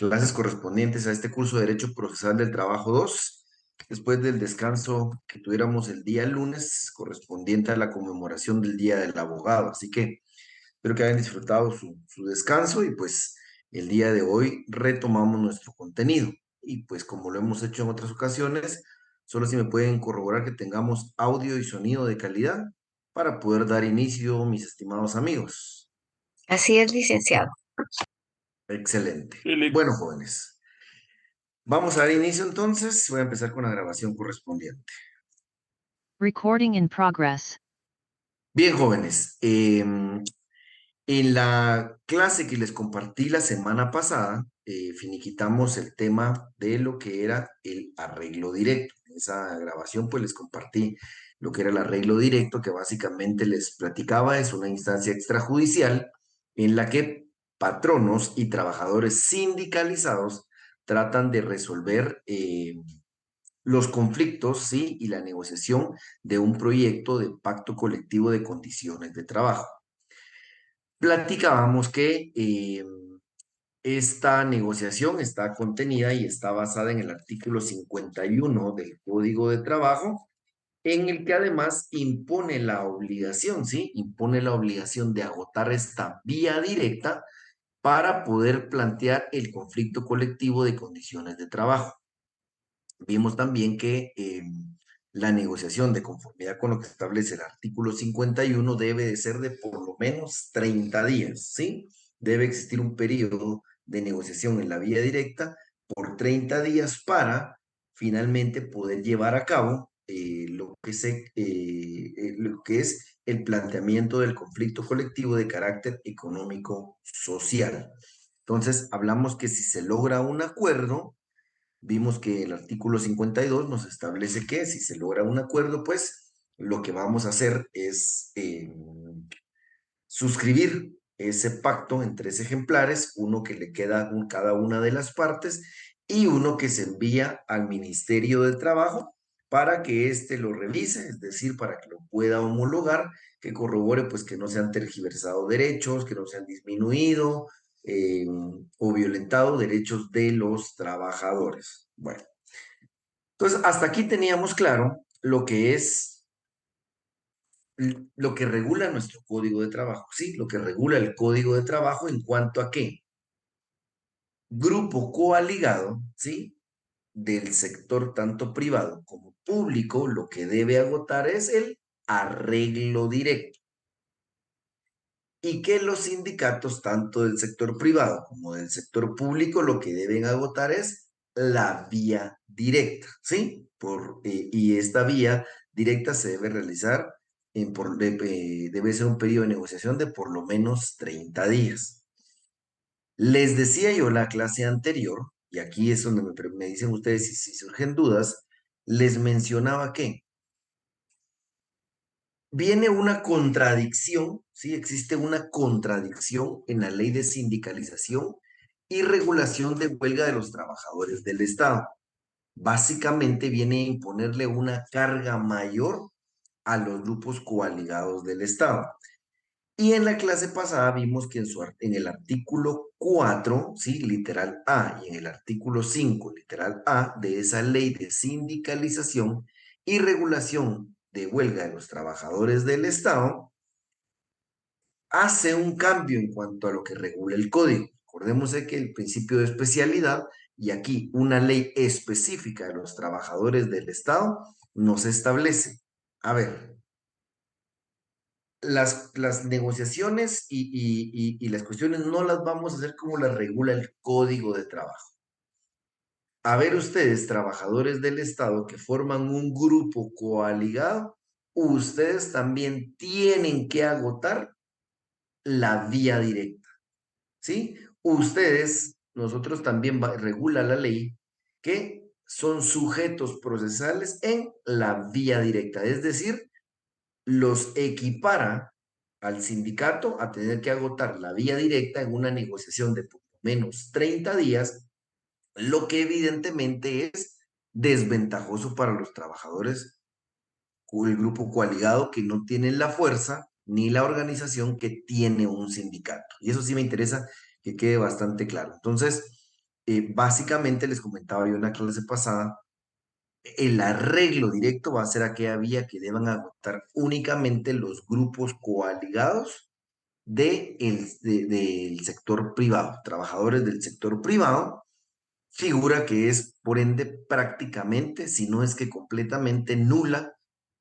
clases correspondientes a este curso de Derecho Procesal del Trabajo 2, después del descanso que tuviéramos el día lunes correspondiente a la conmemoración del Día del Abogado. Así que espero que hayan disfrutado su descanso y pues el día de hoy retomamos nuestro contenido. Y pues como lo hemos hecho en otras ocasiones, solo si me pueden corroborar que tengamos audio y sonido de calidad para poder dar inicio, mis estimados amigos. Así es, licenciado. Excelente. Philip. Bueno, jóvenes, vamos a dar inicio entonces. Voy a empezar con la grabación correspondiente. Recording in progress. Bien, jóvenes, en la clase que les compartí la semana pasada, finiquitamos el tema de lo que era el arreglo directo. En esa grabación pues les compartí lo que era el arreglo directo, que básicamente les platicaba, es una instancia extrajudicial en la que patronos y trabajadores sindicalizados tratan de resolver los conflictos, ¿sí? Y la negociación de un proyecto de pacto colectivo de condiciones de trabajo. Platicábamos que esta negociación está contenida y está basada en el artículo 51 del Código de Trabajo, en el que además impone la obligación, ¿sí? Impone la obligación de agotar esta vía directa para poder plantear el conflicto colectivo de condiciones de trabajo. Vimos también que la negociación de conformidad con lo que establece el artículo 51 debe de ser de por lo menos 30 días, ¿sí? Debe existir un periodo de negociación en la vía directa por 30 días para finalmente poder llevar a cabo lo que es el planteamiento del conflicto colectivo de carácter económico-social. Entonces, hablamos que si se logra un acuerdo, vimos que el artículo 52 nos establece que si se logra un acuerdo, pues lo que vamos a hacer es suscribir ese pacto en 3 ejemplares, uno que le queda a cada una de las partes y uno que se envía al Ministerio de Trabajo para que éste lo revise, es decir, para que lo pueda homologar, que corrobore pues que no se han tergiversado derechos, que no se han disminuido o violentado derechos de los trabajadores. Bueno, entonces hasta aquí teníamos claro lo que es lo que regula nuestro código de trabajo, ¿sí? Lo que regula el código de trabajo en cuanto a qué. Grupo coaligado, ¿sí? Del sector tanto privado como público, lo que debe agotar es el arreglo directo. Y que los sindicatos, tanto del sector privado como del sector público, lo que deben agotar es la vía directa, ¿sí? Y esta vía directa se debe realizar debe ser un periodo de negociación de por lo menos 30 días. Les decía yo la clase anterior, y aquí es donde me dicen ustedes si surgen dudas, les mencionaba que viene una contradicción, ¿sí? Existe una contradicción en la ley de sindicalización y regulación de huelga de los trabajadores del Estado. Básicamente viene a imponerle una carga mayor a los grupos coaligados del Estado. Y en la clase pasada vimos que en el artículo 4, ¿sí? Literal A, y en el artículo 5, literal A, de esa ley de sindicalización y regulación de huelga de los trabajadores del Estado, hace un cambio en cuanto a lo que regula el código. Recordemos que el principio de especialidad y aquí una ley específica de los trabajadores del Estado nos establece, a ver, las negociaciones y las cuestiones no las vamos a hacer como las regula el Código de Trabajo. A ver ustedes, trabajadores del Estado que forman un grupo coaligado, ustedes también tienen que agotar la vía directa, ¿sí? Ustedes, nosotros también regula la ley que son sujetos procesales en la vía directa, es decir, los equipara al sindicato a tener que agotar la vía directa en una negociación de por lo menos 30 días, lo que evidentemente es desventajoso para los trabajadores o el grupo coaligado que no tienen la fuerza ni la organización que tiene un sindicato. Y eso sí me interesa que quede bastante claro. Entonces, Básicamente, les comentaba yo en la clase pasada, el arreglo directo va a ser aquella vía que deban adoptar únicamente los grupos coaligados del sector privado, trabajadores del sector privado, figura que es, por ende, prácticamente, si no es que completamente nula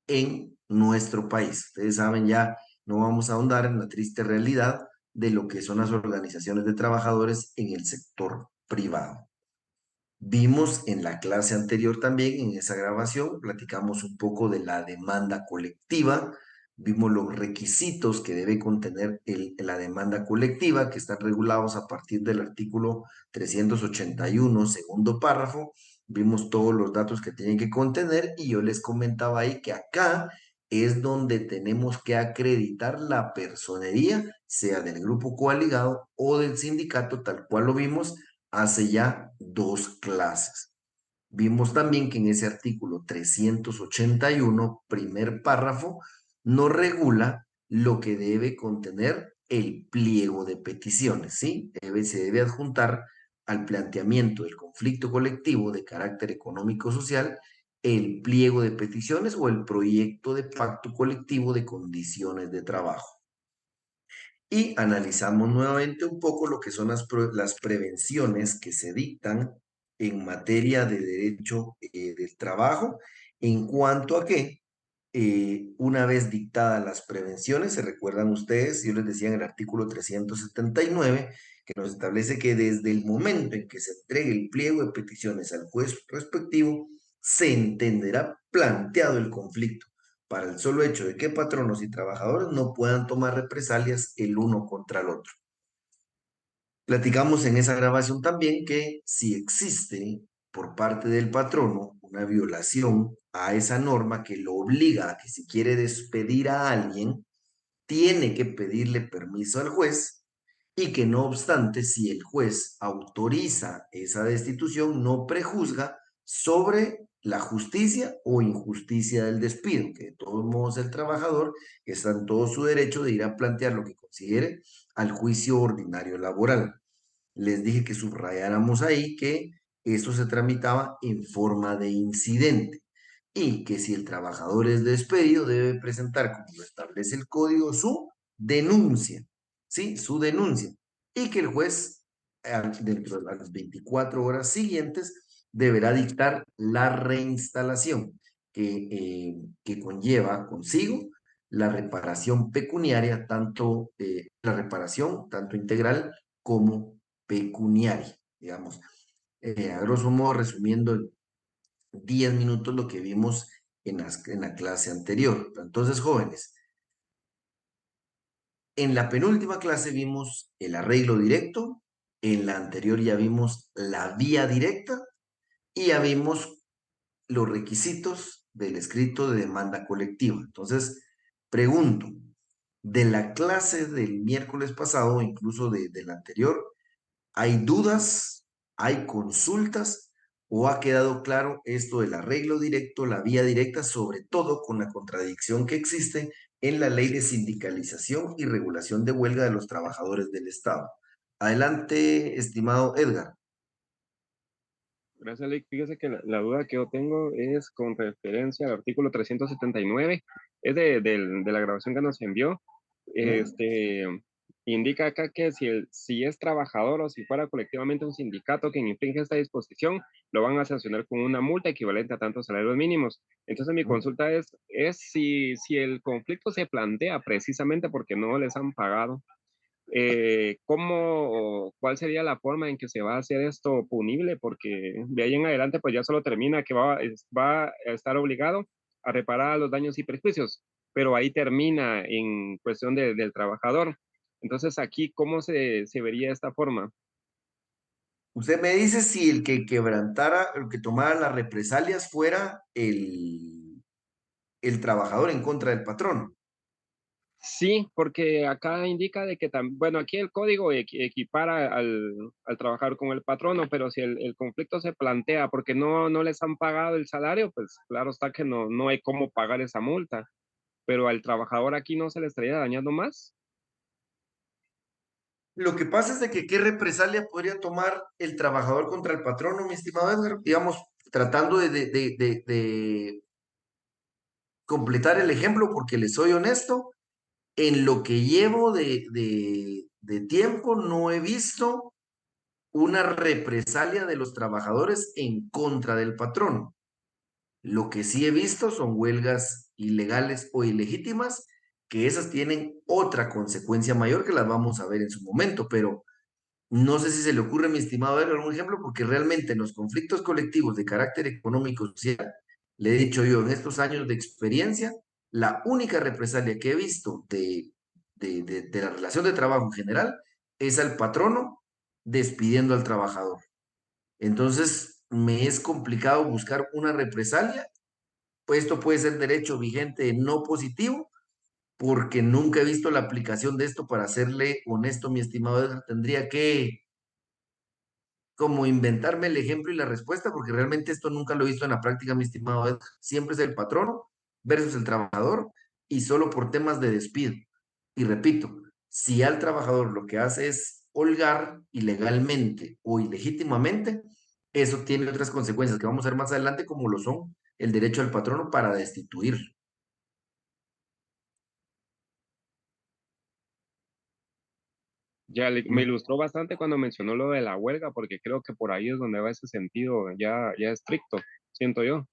en nuestro país. Ustedes saben ya, no vamos a ahondar en la triste realidad de lo que son las organizaciones de trabajadores en el sector privado. Vimos en la clase anterior también, en esa grabación, platicamos un poco de la demanda colectiva, vimos los requisitos que debe contener la demanda colectiva, que están regulados a partir del artículo 381, segundo párrafo, vimos todos los datos que tienen que contener y yo les comentaba ahí que acá es donde tenemos que acreditar la personería, sea del grupo coaligado o del sindicato, tal cual lo vimos hace ya 2 clases. Vimos también que en ese artículo 381, primer párrafo, no regula lo que debe contener el pliego de peticiones, ¿sí? Se debe adjuntar al planteamiento del conflicto colectivo de carácter económico-social el pliego de peticiones o el proyecto de pacto colectivo de condiciones de trabajo. Y analizamos nuevamente un poco lo que son las prevenciones que se dictan en materia de derecho del trabajo, en cuanto a que una vez dictadas las prevenciones, se recuerdan ustedes, yo les decía en el artículo 379, que nos establece que desde el momento en que se entregue el pliego de peticiones al juez respectivo, se entenderá planteado el conflicto para el solo hecho de que patronos y trabajadores no puedan tomar represalias el uno contra el otro. Platicamos en esa grabación también que si existe por parte del patrono una violación a esa norma que lo obliga a que si quiere despedir a alguien, tiene que pedirle permiso al juez y que no obstante, si el juez autoriza esa destitución, no prejuzga sobre la justicia o injusticia del despido, que de todos modos el trabajador está en todo su derecho de ir a plantear lo que considere al juicio ordinario laboral. Les dije que subrayáramos ahí que esto se tramitaba en forma de incidente y que si el trabajador es despedido debe presentar, como lo establece el código, su denuncia, ¿sí? Su denuncia. Y que el juez, dentro de las 24 horas siguientes, deberá dictar la reinstalación que conlleva consigo la reparación pecuniaria, tanto la reparación, tanto integral como pecuniaria, digamos. A grosso modo, resumiendo en 10 minutos lo que vimos en la clase anterior. Entonces, jóvenes, en la penúltima clase vimos el arreglo directo, en la anterior ya vimos la vía directa y ya vimos los requisitos del escrito de demanda colectiva. Entonces, pregunto, de la clase del miércoles pasado, incluso de la anterior, ¿hay dudas? ¿Hay consultas? ¿O ha quedado claro esto del arreglo directo, la vía directa, sobre todo con la contradicción que existe en la ley de sindicalización y regulación de huelga de los trabajadores del Estado? Adelante, estimado Edgar. Gracias, Lick. Fíjese que la duda que yo tengo es con referencia al artículo 379, es de la grabación que nos envió. Este, indica acá que si es trabajador o si fuera colectivamente un sindicato que infringe esta disposición, lo van a sancionar con una multa equivalente a tantos salarios mínimos. Entonces, mi consulta es si el conflicto se plantea precisamente porque no les han pagado. ¿Cuál sería la forma en que se va a hacer esto punible? Porque de ahí en adelante, pues ya solo termina que va a estar obligado a reparar los daños y perjuicios, pero ahí termina en cuestión del trabajador. Entonces, aquí, ¿cómo se vería esta forma? Usted me dice si el que quebrantara, el que tomara las represalias fuera el trabajador en contra del patrón. Sí, porque acá indica de que, bueno, aquí el código equipara al trabajador con el patrono, pero si el conflicto se plantea porque no les han pagado el salario, pues claro está que no hay cómo pagar esa multa, pero al trabajador aquí no se le estaría dañando más. Lo que pasa es de que qué represalia podría tomar el trabajador contra el patrono, mi estimado Edgar, digamos, tratando de completar el ejemplo, porque les soy honesto, en lo que llevo de tiempo no he visto una represalia de los trabajadores en contra del patrón. Lo que sí he visto son huelgas ilegales o ilegítimas, que esas tienen otra consecuencia mayor que las vamos a ver en su momento, pero no sé si se le ocurre, mi estimado, ver algún ejemplo, porque realmente en los conflictos colectivos de carácter económico y social, le he dicho yo, en estos años de experiencia, la única represalia que he visto de la relación de trabajo en general es al patrono despidiendo al trabajador. Entonces, me es complicado buscar una represalia, pues esto puede ser derecho vigente no positivo, porque nunca he visto la aplicación de esto. Para serle honesto, mi estimado Edgar, tendría que como inventarme el ejemplo y la respuesta, porque realmente esto nunca lo he visto en la práctica, mi estimado Edgar. Siempre es el patrono versus el trabajador y solo por temas de despido. Y repito, si al trabajador lo que hace es holgar ilegalmente o ilegítimamente, eso tiene otras consecuencias que vamos a ver más adelante, como lo son el derecho al patrono para destituir. Ya me ilustró bastante cuando mencionó lo de la huelga, porque creo que por ahí es donde va ese sentido ya estricto, siento yo.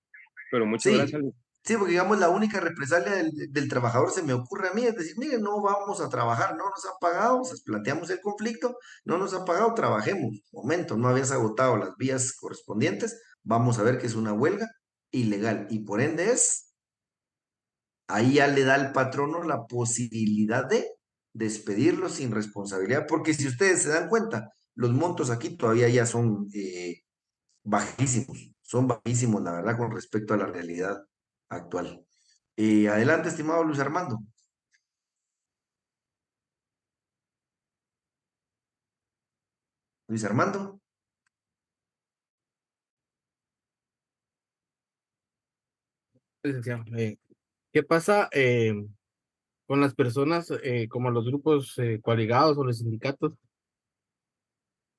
Pero muchas gracias. Sí, sí, porque digamos la única represalia del trabajador se me ocurre a mí, es decir, mire, no vamos a trabajar, no nos han pagado, planteamos el conflicto, no nos han pagado, trabajemos. Momento, no habías agotado las vías correspondientes, vamos a ver que es una huelga ilegal y por ende ahí ya le da al patrono la posibilidad de despedirlo sin responsabilidad, porque si ustedes se dan cuenta, los montos aquí todavía ya son bajísimos, son bajísimos, la verdad, con respecto a la realidad actual. Adelante, estimado Luis Armando. Luis Armando. Licenciado, ¿qué pasa con las personas como los grupos coaligados o los sindicatos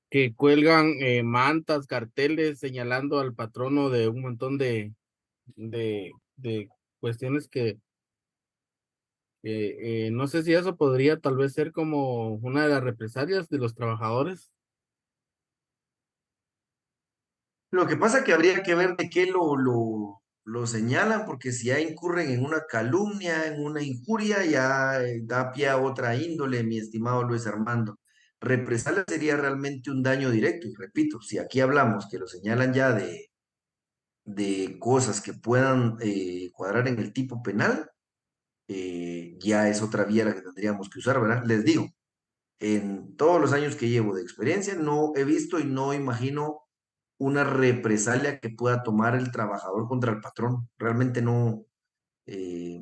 que cuelgan mantas, carteles señalando al patrono de un montón de cuestiones que no sé si eso podría tal vez ser como una de las represalias de los trabajadores? Lo que pasa que habría que ver de qué lo señalan, porque si ya incurren en una calumnia, en una injuria, ya da pie a otra índole, mi estimado Luis Armando. Represalia sería realmente un daño directo, y repito, si aquí hablamos que lo señalan ya de cosas que puedan cuadrar en el tipo penal, ya es otra vía la que tendríamos que usar, ¿verdad? Les digo, en todos los años que llevo de experiencia, no he visto y no imagino una represalia que pueda tomar el trabajador contra el patrón. Realmente no, eh,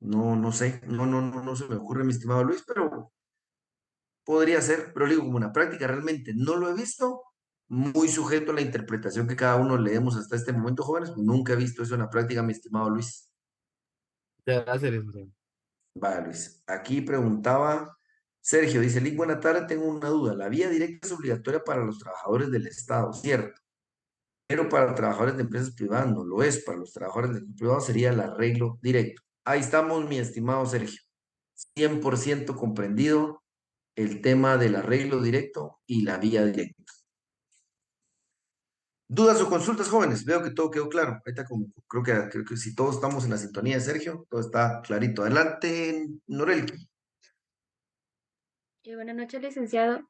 no sé, no se me ocurre, mi estimado Luis, pero podría ser, pero digo, como una práctica realmente no lo he visto, muy sujeto a la interpretación que cada uno le demos hasta este momento, jóvenes, nunca he visto eso en la práctica, mi estimado Luis. Gracias, licenciado. Vale, Luis. Aquí preguntaba Sergio, dice, Lick, buena tarde, tengo una duda. La vía directa es obligatoria para los trabajadores del Estado, ¿cierto? Pero para trabajadores de empresas privadas no lo es. Para los trabajadores del sector privado sería el arreglo directo. Ahí estamos, mi estimado Sergio. 100% comprendido el tema del arreglo directo y la vía directa. ¿Dudas o consultas, jóvenes? Veo que todo quedó claro. Ahorita creo que si todos estamos en la sintonía de Sergio, todo está clarito. Adelante, Norel. Buenas noches, licenciado.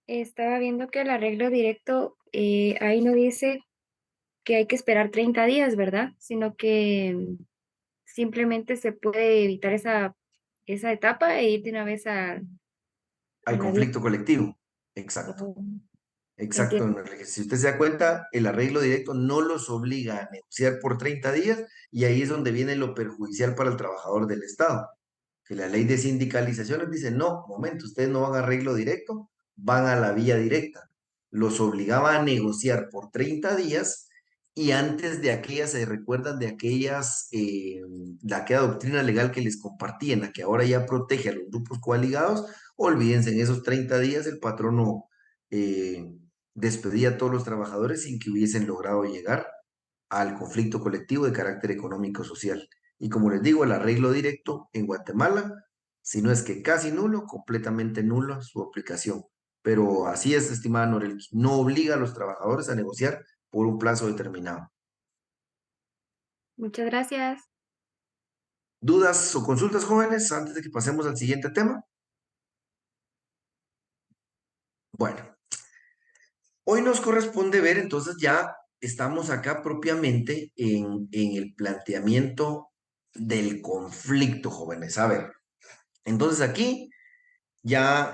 Estaba viendo que el arreglo directo, ahí no dice que hay que esperar 30 días, ¿verdad? Sino que simplemente se puede evitar esa etapa e ir de una vez a Hay la vía. conflicto colectivo. Exacto. Oh, Exacto, entiendo. don Enrique. Si usted se da cuenta, el arreglo directo no los obliga a negociar por 30 días y ahí es donde viene lo perjudicial para el trabajador del Estado, que la ley de sindicalizaciones dice, no, momento, ustedes no van a arreglo directo, van a la vía directa. Los obligaba a negociar por 30 días y antes de aquellas, se recuerdan de de aquella doctrina legal que les compartí, en la que ahora ya protege a los grupos coaligados, olvídense, en esos 30 días el patrono despedía a todos los trabajadores sin que hubiesen logrado llegar al conflicto colectivo de carácter económico-social. Y como les digo, el arreglo directo en Guatemala, si no es que casi nulo, completamente nulo su aplicación. Pero así es, estimada Norel, no obliga a los trabajadores a negociar por un plazo determinado. Muchas gracias. ¿Dudas o consultas, jóvenes, antes de que pasemos al siguiente tema? Bueno, hoy nos corresponde ver, entonces ya estamos acá propiamente en el planteamiento del conflicto, jóvenes. A ver, entonces aquí ya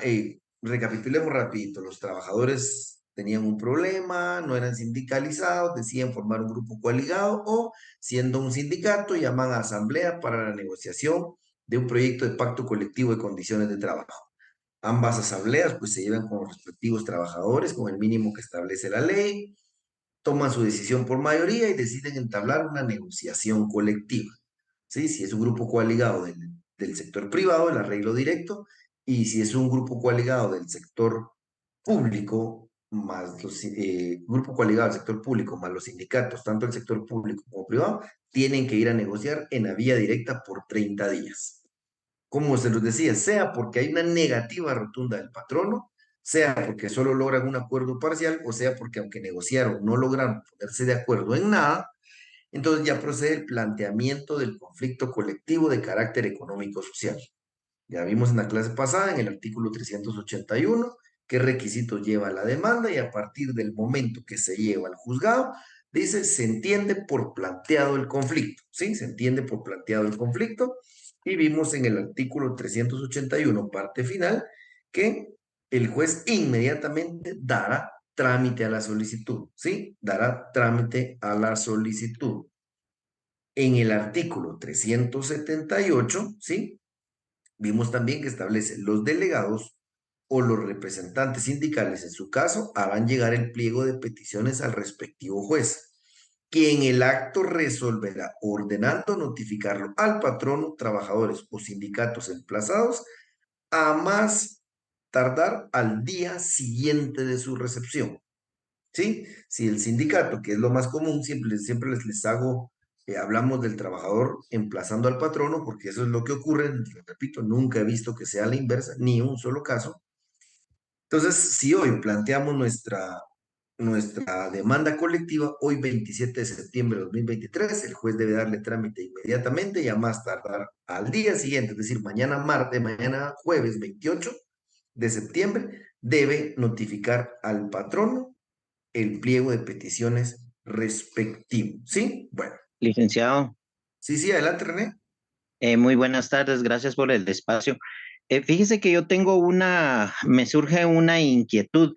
recapitulemos rapidito. Los trabajadores tenían un problema, no eran sindicalizados, decían formar un grupo coaligado o, siendo un sindicato, llaman a asamblea para la negociación de un proyecto de pacto colectivo de condiciones de trabajo. Ambas asambleas pues se llevan con los respectivos trabajadores, con el mínimo que establece la ley, toman su decisión por mayoría y deciden entablar una negociación colectiva. ¿Sí? Si es un grupo coaligado del sector privado, el arreglo directo, y si es un grupo coaligado del sector público, más los grupo coaligado del sector público, más los sindicatos, tanto el sector público como privado, tienen que ir a negociar en la vía directa por 30 días. Como se los decía, sea porque hay una negativa rotunda del patrono, sea porque solo logran un acuerdo parcial, o sea porque aunque negociaron no lograron ponerse de acuerdo en nada, entonces ya procede el planteamiento del conflicto colectivo de carácter económico-social. Ya vimos en la clase pasada, en el artículo 381, qué requisitos lleva la demanda y a partir del momento que se lleva al juzgado, dice, se entiende por planteado el conflicto, ¿sí? Se entiende por planteado el conflicto y vimos en el artículo 381, parte final, que el juez inmediatamente dará trámite a la solicitud, ¿sí? Dará trámite a la solicitud. En el artículo 378, ¿sí? Vimos también que establece los delegados o los representantes sindicales, en su caso, harán llegar el pliego de peticiones al respectivo juez, que en el acto resolverá ordenando notificarlo al patrono, trabajadores o sindicatos emplazados a más tardar al día siguiente de su recepción. ¿Sí? Si el sindicato, que es lo más común, siempre les hago, hablamos del trabajador emplazando al patrono, porque eso es lo que ocurre, repito, nunca he visto que sea la inversa, ni un solo caso. Entonces, si hoy planteamos nuestra demanda colectiva, hoy 27 de septiembre de 2023, el juez debe darle trámite inmediatamente y a más tardar al día siguiente, es decir, mañana jueves 28 de septiembre, debe notificar al patrono el pliego de peticiones respectivo. ¿Sí? Bueno. Licenciado, Sí, adelante, René. muy buenas tardes, gracias por el espacio. Fíjese que yo tengo me surge una inquietud.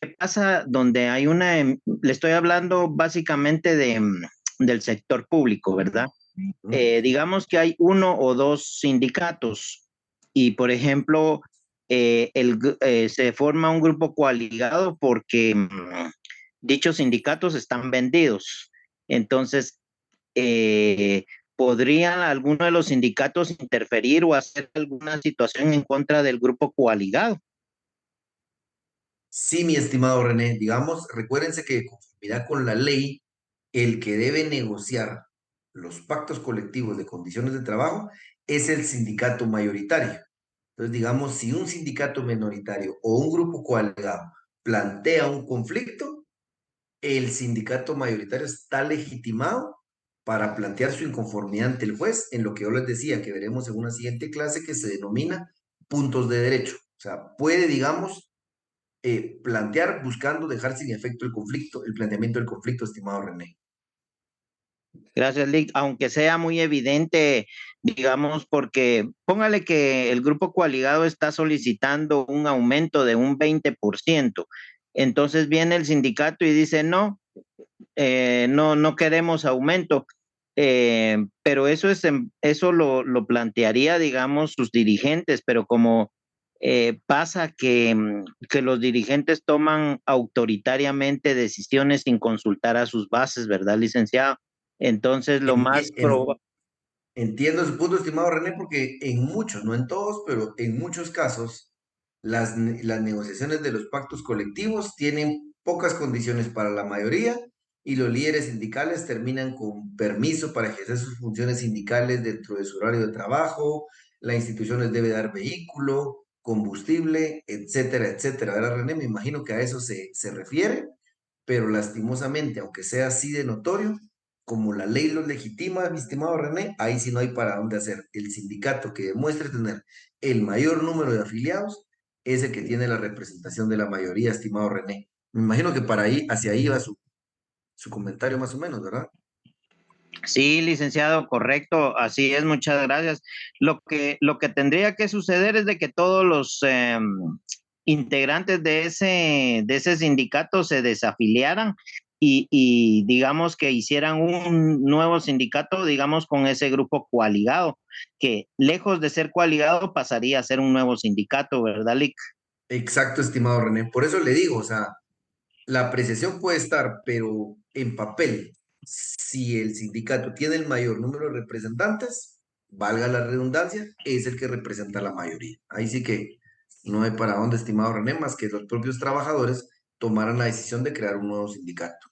¿Qué pasa donde hay le estoy hablando básicamente del sector público, ¿verdad? Digamos que hay uno o dos sindicatos y, por ejemplo, se forma un grupo coaligado porque dichos sindicatos están vendidos. Entonces, ¿podría alguno de los sindicatos interferir o hacer alguna situación en contra del grupo coaligado? Sí, mi estimado René, digamos, recuérdense que de conformidad con la ley, el que debe negociar los pactos colectivos de condiciones de trabajo es el sindicato mayoritario. Entonces, digamos, si un sindicato minoritario o un grupo coaligado plantea un conflicto, el sindicato mayoritario está legitimado para plantear su inconformidad ante el juez en lo que yo les decía, que veremos en una siguiente clase que se denomina puntos de derecho. O sea, puede, digamos, plantear buscando dejar sin efecto el conflicto, el planteamiento del conflicto, estimado René. Gracias, Lick. Aunque sea muy evidente, digamos, porque póngale que el grupo coaligado está solicitando un aumento de un 20%. Entonces viene el sindicato y dice, no, no queremos aumento. Pero eso lo plantearía, digamos, sus dirigentes, pero como pasa que los dirigentes toman autoritariamente decisiones sin consultar a sus bases, ¿verdad, licenciado? Entonces, lo más probable. Entiendo su punto, estimado René, porque en muchos, no en todos, pero en muchos casos, las negociaciones de los pactos colectivos tienen pocas condiciones para la mayoría y los líderes sindicales terminan con permiso para ejercer sus funciones sindicales dentro de su horario de trabajo, la institución les debe dar vehículo, combustible, etcétera, etcétera. ¿Verdad, René? Me imagino que a eso se refiere, pero lastimosamente, aunque sea así de notorio, como la ley los legitima, mi estimado René, ahí sí no hay para dónde hacer. El sindicato que demuestre tener el mayor número de afiliados es el que tiene la representación de la mayoría, estimado René. Me imagino que para ahí, hacia ahí va su comentario más o menos, ¿verdad? Sí, licenciado, correcto, así es, muchas gracias. Lo que tendría que suceder es de que todos los integrantes de ese sindicato se desafiliaran y digamos que hicieran un nuevo sindicato, digamos, con ese grupo coaligado, que lejos de ser coaligado pasaría a ser un nuevo sindicato, ¿verdad, Lick? Exacto, estimado René. Por eso le digo, o sea, la apreciación puede estar, pero en papel, si el sindicato tiene el mayor número de representantes, valga la redundancia, es el que representa a la mayoría. Ahí sí que no hay para dónde, estimado René, más que los propios trabajadores tomaran la decisión de crear un nuevo sindicato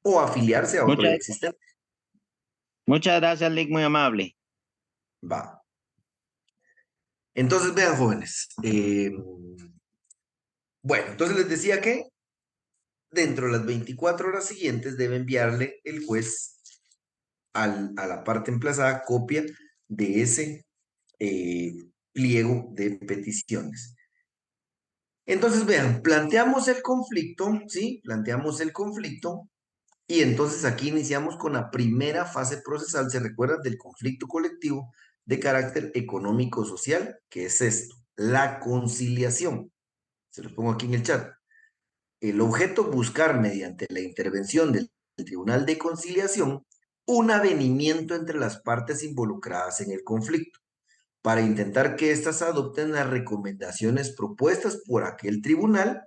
o afiliarse a otro ya Muchas, existente. muchas gracias, Lick, muy amable. Va. Entonces, vean, jóvenes. Bueno, entonces les decía que dentro de las 24 horas siguientes debe enviarle el juez a la parte emplazada copia de ese eh, pliego de peticiones. Entonces, vean, planteamos el conflicto, ¿sí? Planteamos el conflicto y entonces aquí iniciamos con la primera fase procesal, ¿se recuerdan? Del conflicto colectivo de carácter económico-social, que es esto, la conciliación. Se los pongo aquí en el chat. El objeto, buscar mediante la intervención del Tribunal de Conciliación un avenimiento entre las partes involucradas en el conflicto, para intentar que éstas adopten las recomendaciones propuestas por aquel tribunal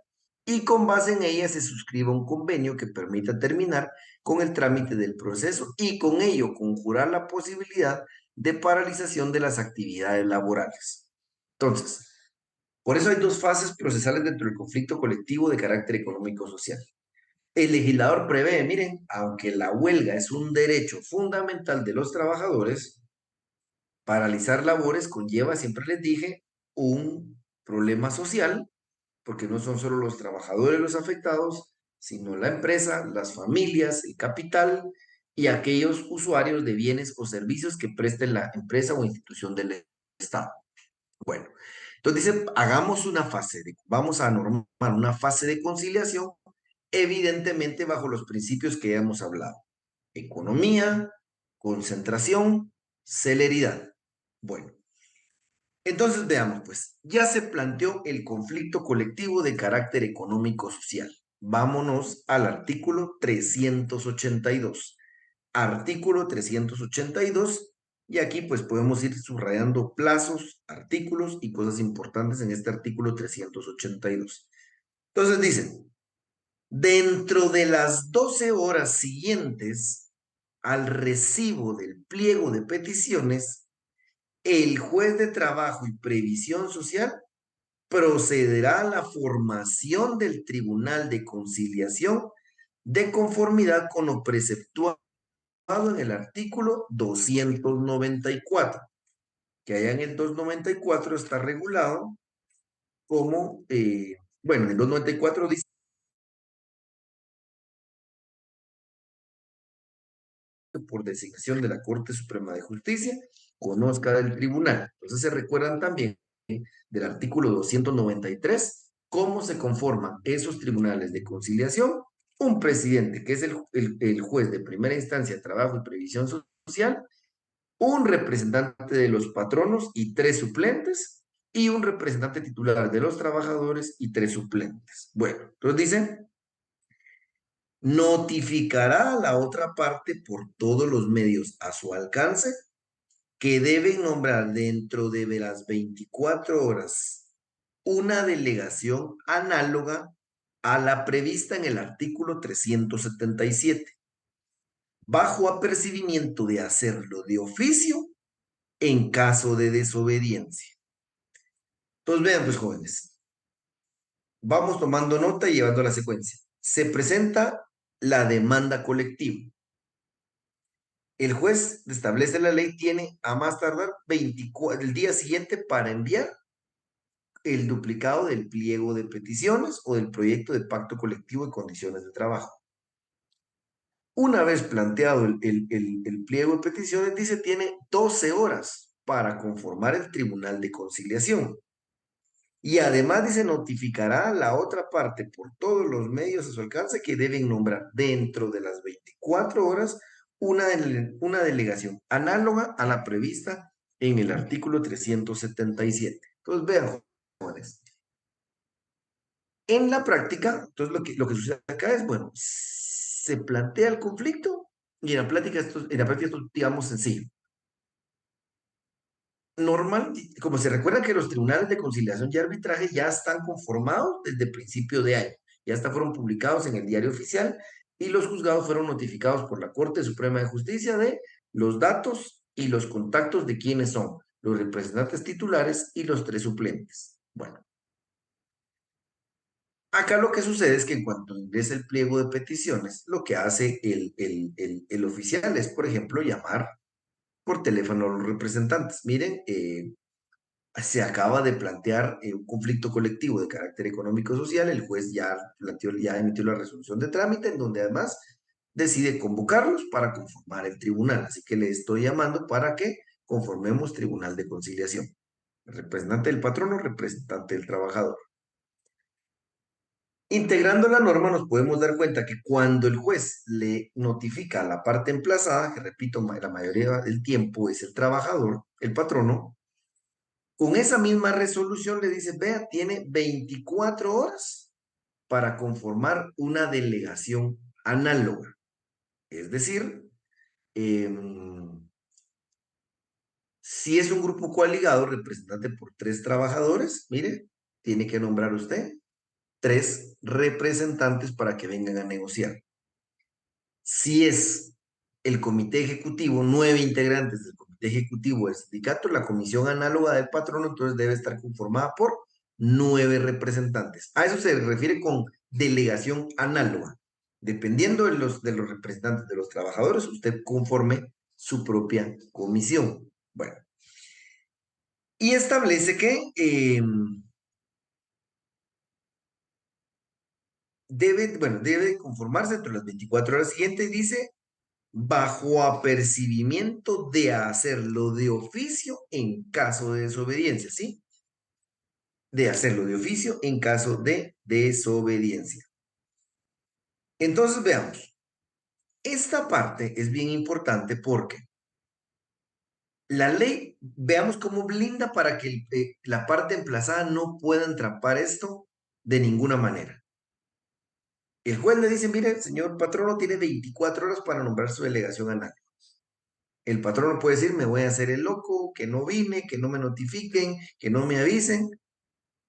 y con base en ellas se suscriba un convenio que permita terminar con el trámite del proceso y con ello conjurar la posibilidad de paralización de las actividades laborales. Entonces, por eso hay dos fases procesales dentro del conflicto colectivo de carácter económico-social. El legislador prevé, miren, aunque la huelga es un derecho fundamental de los trabajadores, paralizar labores conlleva, siempre les dije, un problema social, porque no son solo los trabajadores los afectados, sino la empresa, las familias, el capital y aquellos usuarios de bienes o servicios que preste la empresa o institución del Estado. Bueno, entonces dice, hagamos una fase, vamos a normar una fase de conciliación, evidentemente bajo los principios que ya hemos hablado. Economía, concentración, celeridad. Bueno, entonces veamos, pues, ya se planteó el conflicto colectivo de carácter económico-social. Vámonos al artículo 382. Artículo 382, y aquí pues podemos ir subrayando plazos, artículos y cosas importantes en este artículo 382. Entonces dicen, dentro de las 12 horas siguientes al recibo del pliego de peticiones, el juez de trabajo y previsión social procederá a la formación del Tribunal de Conciliación de conformidad con lo preceptuado en el artículo 294, que allá en el 294 está regulado como, bueno, en el 294 dice por designación de la Corte Suprema de Justicia, conozca del tribunal. Entonces se recuerdan también del artículo 293, cómo se conforman esos tribunales de conciliación, un presidente que es el juez de primera instancia de trabajo y previsión social, un representante de los patronos y 3 suplentes, y un representante titular de los trabajadores y 3 suplentes. Bueno, entonces dice, notificará a la otra parte por todos los medios a su alcance que deben nombrar dentro de las 24 horas una delegación análoga a la prevista en el artículo 377, bajo apercibimiento de hacerlo de oficio en caso de desobediencia. Entonces vean, pues jóvenes, vamos tomando nota y llevando la secuencia. Se presenta la demanda colectiva. El juez establece la ley, tiene a más tardar el día siguiente para enviar el duplicado del pliego de peticiones o del proyecto de pacto colectivo de condiciones de trabajo. Una vez planteado el pliego de peticiones, dice, tiene 12 horas para conformar el tribunal de conciliación. Y además dice, notificará a la otra parte por todos los medios a su alcance que deben nombrar dentro de las 24 horas una delegación análoga a la prevista en el artículo 377. Entonces, vean, jóvenes. En la práctica, entonces lo que sucede acá es, bueno, se plantea el conflicto y en la práctica esto digamos, sencillo. Normal, como se recuerda que los tribunales de conciliación y arbitraje ya están conformados desde principio de año, ya hasta fueron publicados en el diario oficial y los juzgados fueron notificados por la Corte Suprema de Justicia de los datos y los contactos de quienes son los representantes titulares y los 3 suplentes. Bueno, acá lo que sucede es que en cuanto ingresa el pliego de peticiones, lo que hace el oficial es, por ejemplo, llamar por teléfono a los representantes. Miren, se acaba de plantear un conflicto colectivo de carácter económico-social, el juez ya emitió la resolución de trámite, en donde además decide convocarlos para conformar el tribunal. Así que le estoy llamando para que conformemos tribunal de conciliación. El representante del patrono, representante del trabajador. Integrando la norma nos podemos dar cuenta que cuando el juez le notifica a la parte emplazada, que repito, la mayoría del tiempo es el trabajador, el patrono, con esa misma resolución le dice, vea, tiene 24 horas para conformar una delegación análoga. Es decir, si es un grupo coaligado representante por 3 trabajadores, mire, tiene que nombrar usted 3 representantes para que vengan a negociar. Si es el comité ejecutivo, 9 integrantes del comité ejecutivo del sindicato, la comisión análoga del patrono, entonces debe estar conformada por 9 representantes. A eso se refiere con delegación análoga. Dependiendo de los representantes de los trabajadores, usted conforme su propia comisión. Bueno. Y establece que debe conformarse entre las 24 horas siguientes, dice, bajo apercibimiento de hacerlo de oficio en caso de desobediencia, ¿sí? De hacerlo de oficio en caso de desobediencia. Entonces, veamos. Esta parte es bien importante porque la ley, veamos cómo blinda para que la parte emplazada no pueda entrampar esto de ninguna manera. El juez le dice, mire, señor patrono, tiene 24 horas para nombrar su delegación análoga. El patrono puede decir, me voy a hacer el loco, que no vine, que no me notifiquen, que no me avisen.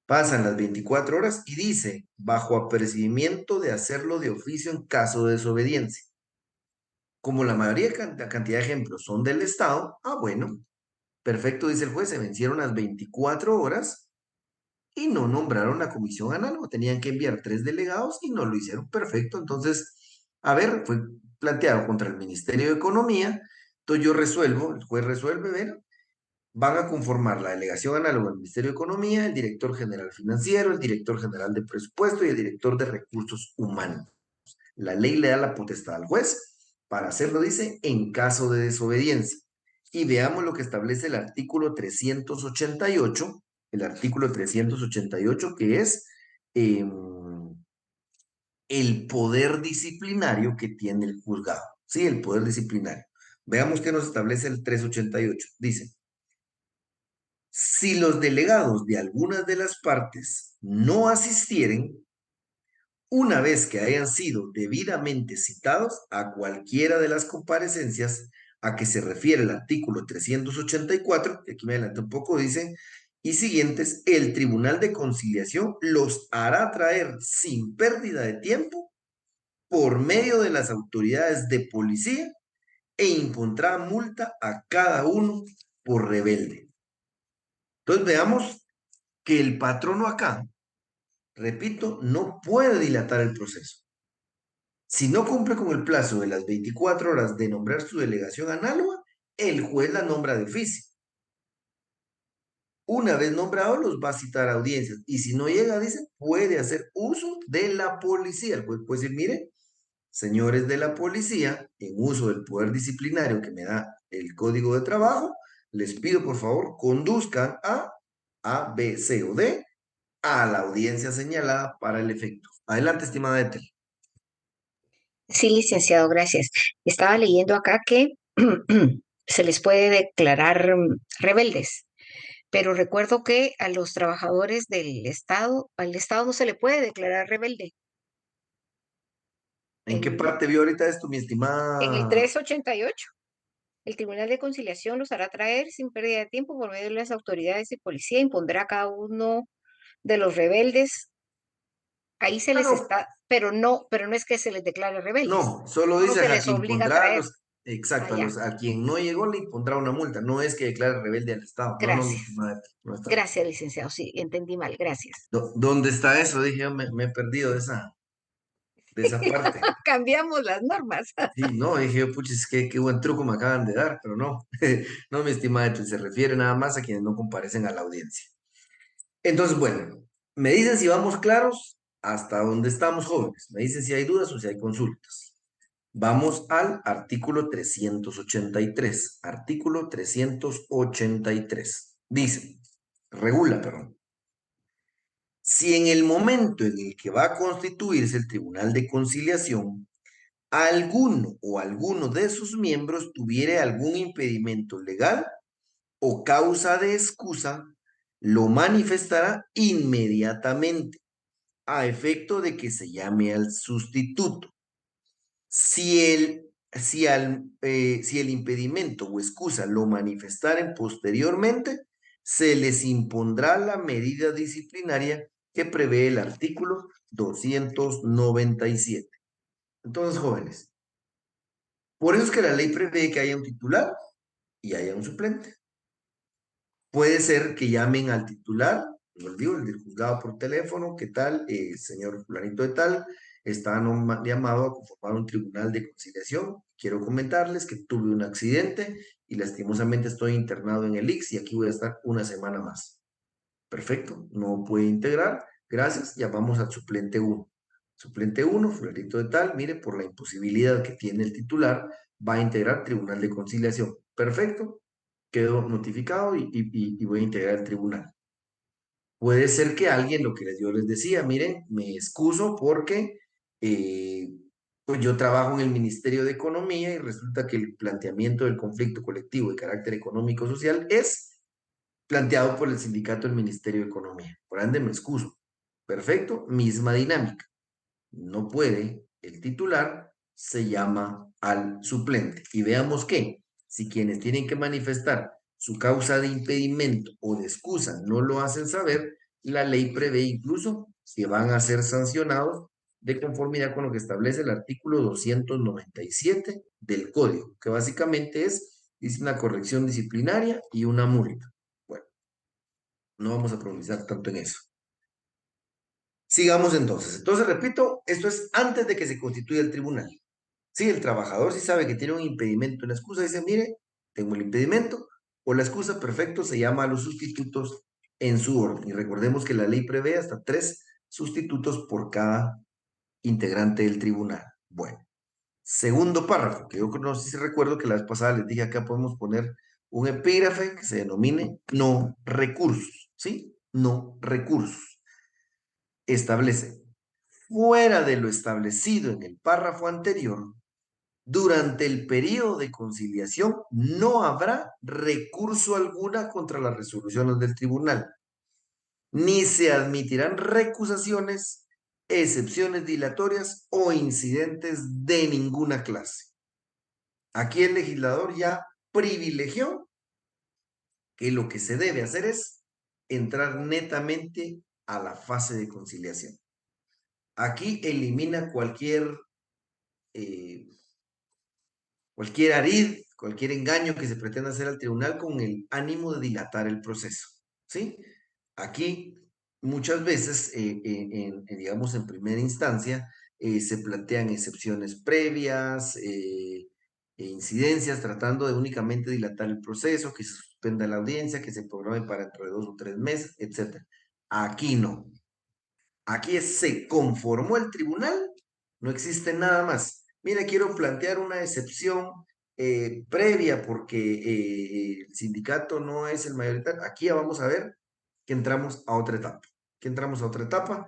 Pasan las 24 horas y dice, bajo apercibimiento de hacerlo de oficio en caso de desobediencia. Como la mayoría, la cantidad de ejemplos son del Estado, bueno, perfecto, dice el juez, se vencieron las 24 horas y no nombraron la comisión análoga. Tenían que enviar 3 delegados y no lo hicieron. Perfecto, entonces, a ver, fue planteado contra el Ministerio de Economía. Entonces yo resuelvo, el juez resuelve, ver, van a conformar la delegación análoga del Ministerio de Economía, el director general financiero, el director general de presupuesto y el director de recursos humanos. La ley le da la potestad al juez para hacerlo, dice, en caso de desobediencia. Y veamos lo que establece el artículo 388, que es el poder disciplinario que tiene el juzgado. Sí, el poder disciplinario. Veamos qué nos establece el 388. Dice, si los delegados de algunas de las partes no asistieren, una vez que hayan sido debidamente citados a cualquiera de las comparecencias a que se refiere el artículo 384, que aquí me adelanto un poco, dice, y siguientes, el Tribunal de Conciliación los hará traer sin pérdida de tiempo por medio de las autoridades de policía e impondrá multa a cada uno por rebelde. Entonces veamos que el patrono acá, repito, no puede dilatar el proceso. Si no cumple con el plazo de las 24 horas de nombrar su delegación análoga, el juez la nombra de oficio. Una vez nombrado, los va a citar a audiencias. Y si no llega, dice, puede hacer uso de la policía. El juez puede decir, mire, señores de la policía, en uso del poder disciplinario que me da el Código de Trabajo, les pido por favor conduzcan a, B, C o D a la audiencia señalada para el efecto. Adelante, estimada Ethel. Sí, licenciado, gracias. Estaba leyendo acá que se les puede declarar rebeldes, pero recuerdo que a los trabajadores del Estado, al Estado no se le puede declarar rebelde. ¿En qué En, parte vio ahorita esto, mi en el estimada? 388, el Tribunal de Conciliación los hará traer sin pérdida de tiempo por medio de las autoridades de policía, impondrá a cada uno de los rebeldes. Ahí se les No, está, pero no es que se les declare rebeldes, no, solo solo dice se a les quien obliga a impondrá traer exacto, allá. a quien no llegó le impondrá una multa. No es que declare rebelde al Estado. No, no, mi Gracias. estimada Ethel, no está. Gracias, licenciado. Sí, entendí mal. Gracias. ¿Dónde está eso? Dije, yo me he perdido de esa parte. Cambiamos las normas. Sí, no, dije yo, puchis, qué buen truco me acaban de dar, pero no, no, mi estimada Ethel, se refiere nada más a quienes no comparecen a la audiencia. Entonces, bueno, me dicen si vamos claros hasta dónde estamos, jóvenes. Me dicen si hay dudas o si hay consultas. Vamos al artículo 383. Artículo 383. Dice, regula, perdón. Si en el momento en el que va a constituirse el Tribunal de Conciliación, alguno o alguno de sus miembros tuviere algún impedimento legal o causa de excusa, lo manifestará inmediatamente a efecto de que se llame al sustituto. Si el impedimento o excusa lo manifestaren posteriormente, se les impondrá la medida disciplinaria que prevé el artículo 297. Entonces, jóvenes, por eso es que la ley prevé que haya un titular y haya un suplente. Puede ser que llamen al titular, les digo, el del juzgado por teléfono, ¿qué tal? Señor fulanito de tal, está llamado a conformar un tribunal de conciliación. Quiero comentarles que tuve un accidente y lastimosamente estoy internado en el ICS y aquí voy a estar una semana más. Perfecto, no puede integrar, gracias, llamamos al suplente 1. Suplente 1, fulanito de tal, mire, por la imposibilidad que tiene el titular, va a integrar tribunal de conciliación. Perfecto, quedó notificado y voy a integrar el tribunal. Puede ser que alguien, lo que yo les decía, miren, me excuso porque pues yo trabajo en el Ministerio de Economía y resulta que el planteamiento del conflicto colectivo de carácter económico-social es planteado por el sindicato del Ministerio de Economía. Por ende, me excuso. Perfecto, misma dinámica. No puede el titular, se llama al suplente. Y veamos que si quienes tienen que manifestar su causa de impedimento o de excusa no lo hacen saber, la ley prevé incluso que van a ser sancionados de conformidad con lo que establece el artículo 297 del Código, que básicamente dice una corrección disciplinaria y una multa. Bueno, no vamos a profundizar tanto en eso. Sigamos entonces. Entonces, repito, esto es antes de que se constituya el tribunal. Sí, el trabajador sí sabe que tiene un impedimento, una excusa, dice, mire, tengo el impedimento, o la excusa, perfecto, se llama a los sustitutos en su orden. Y recordemos que la ley prevé hasta 3 sustitutos por cada integrante del tribunal. Bueno, segundo párrafo, que yo no sé si recuerdo que la vez pasada les dije acá podemos poner un epígrafe que se denomine no recursos, ¿sí? No recursos. Establece, fuera de lo establecido en el párrafo anterior, durante el periodo de conciliación no habrá recurso alguna contra las resoluciones del tribunal, ni se admitirán recusaciones, excepciones dilatorias o incidentes de ninguna clase. Aquí el legislador ya privilegió que lo que se debe hacer es entrar netamente a la fase de conciliación. Aquí elimina cualquier arid, cualquier engaño que se pretenda hacer al tribunal con el ánimo de dilatar el proceso, ¿sí? Aquí muchas veces, digamos, en primera instancia, se plantean excepciones previas, incidencias, tratando de únicamente dilatar el proceso, que se suspenda la audiencia, que se programe para dentro de 2 o 3 meses, etc. Aquí no. Aquí se conformó el tribunal, no existe nada más. Mira, quiero plantear una excepción previa porque el sindicato no es el mayoritario. Aquí ya vamos a ver que entramos a otra etapa. Que entramos a otra etapa.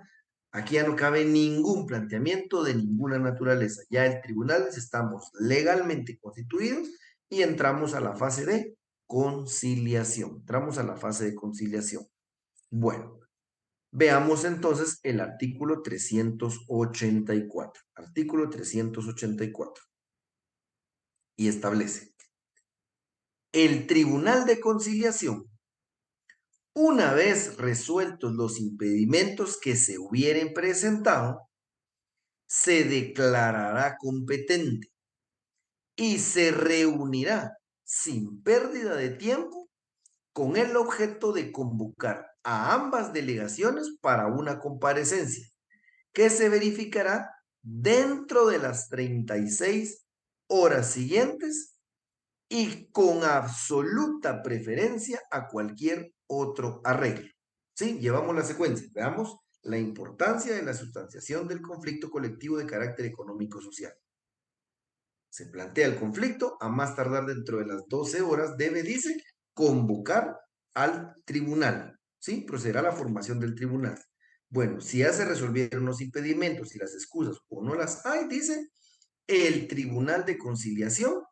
Aquí ya no cabe ningún planteamiento de ninguna naturaleza. Ya el tribunal estamos legalmente constituidos y entramos a la fase de conciliación. Entramos a la fase de conciliación. Bueno, veamos entonces el artículo 384. Artículo 384. Y establece: el Tribunal de Conciliación, una vez resueltos los impedimentos que se hubieren presentado, se declarará competente y se reunirá sin pérdida de tiempo con el objeto de convocar a ambas delegaciones para una comparecencia que se verificará dentro de las 36 horas siguientes y con absoluta preferencia a cualquier otro arreglo. ¿Sí? Llevamos la secuencia. Veamos la importancia de la sustanciación del conflicto colectivo de carácter económico-social. Se plantea el conflicto, a más tardar dentro de las 12 horas debe, dice, convocar al tribunal. ¿Sí? Procederá a la formación del tribunal. Bueno, si ya se resolvieron los impedimentos y las excusas o no las hay, dice, el Tribunal de Conciliación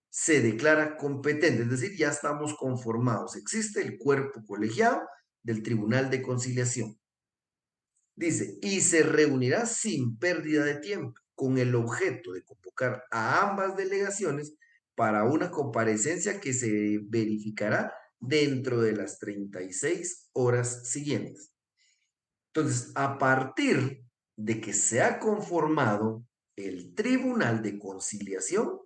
se declara competente, es decir, ya estamos conformados. Existe el cuerpo colegiado del Tribunal de Conciliación. Dice, y se reunirá sin pérdida de tiempo con el objeto de convocar a ambas delegaciones para una comparecencia que se verificará dentro de las 36 horas siguientes. Entonces, a partir de que se ha conformado el Tribunal de Conciliación,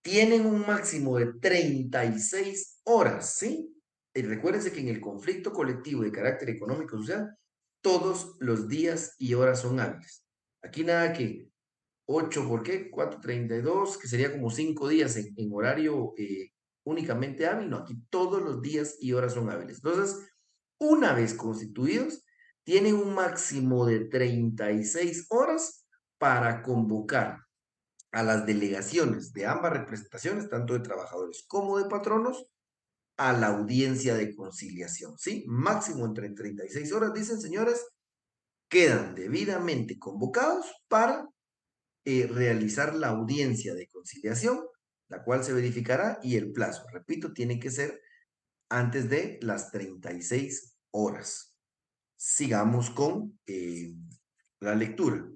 tienen un máximo de 36 horas, ¿sí? Y recuérdense que en el conflicto colectivo de carácter económico social, todos los días y horas son hábiles. Aquí nada que 8, ¿por qué? 4:32, que sería como 5 días en horario únicamente hábil. No, aquí todos los días y horas son hábiles. Entonces, una vez constituidos, tienen un máximo de 36 horas para convocar a las delegaciones de ambas representaciones, tanto de trabajadores como de patronos, a la audiencia de conciliación, ¿sí? Máximo entre 36 horas, dicen, señores, quedan debidamente convocados para realizar la audiencia de conciliación, la cual se verificará, y el plazo, repito, tiene que ser antes de las 36 horas. Sigamos con la lectura.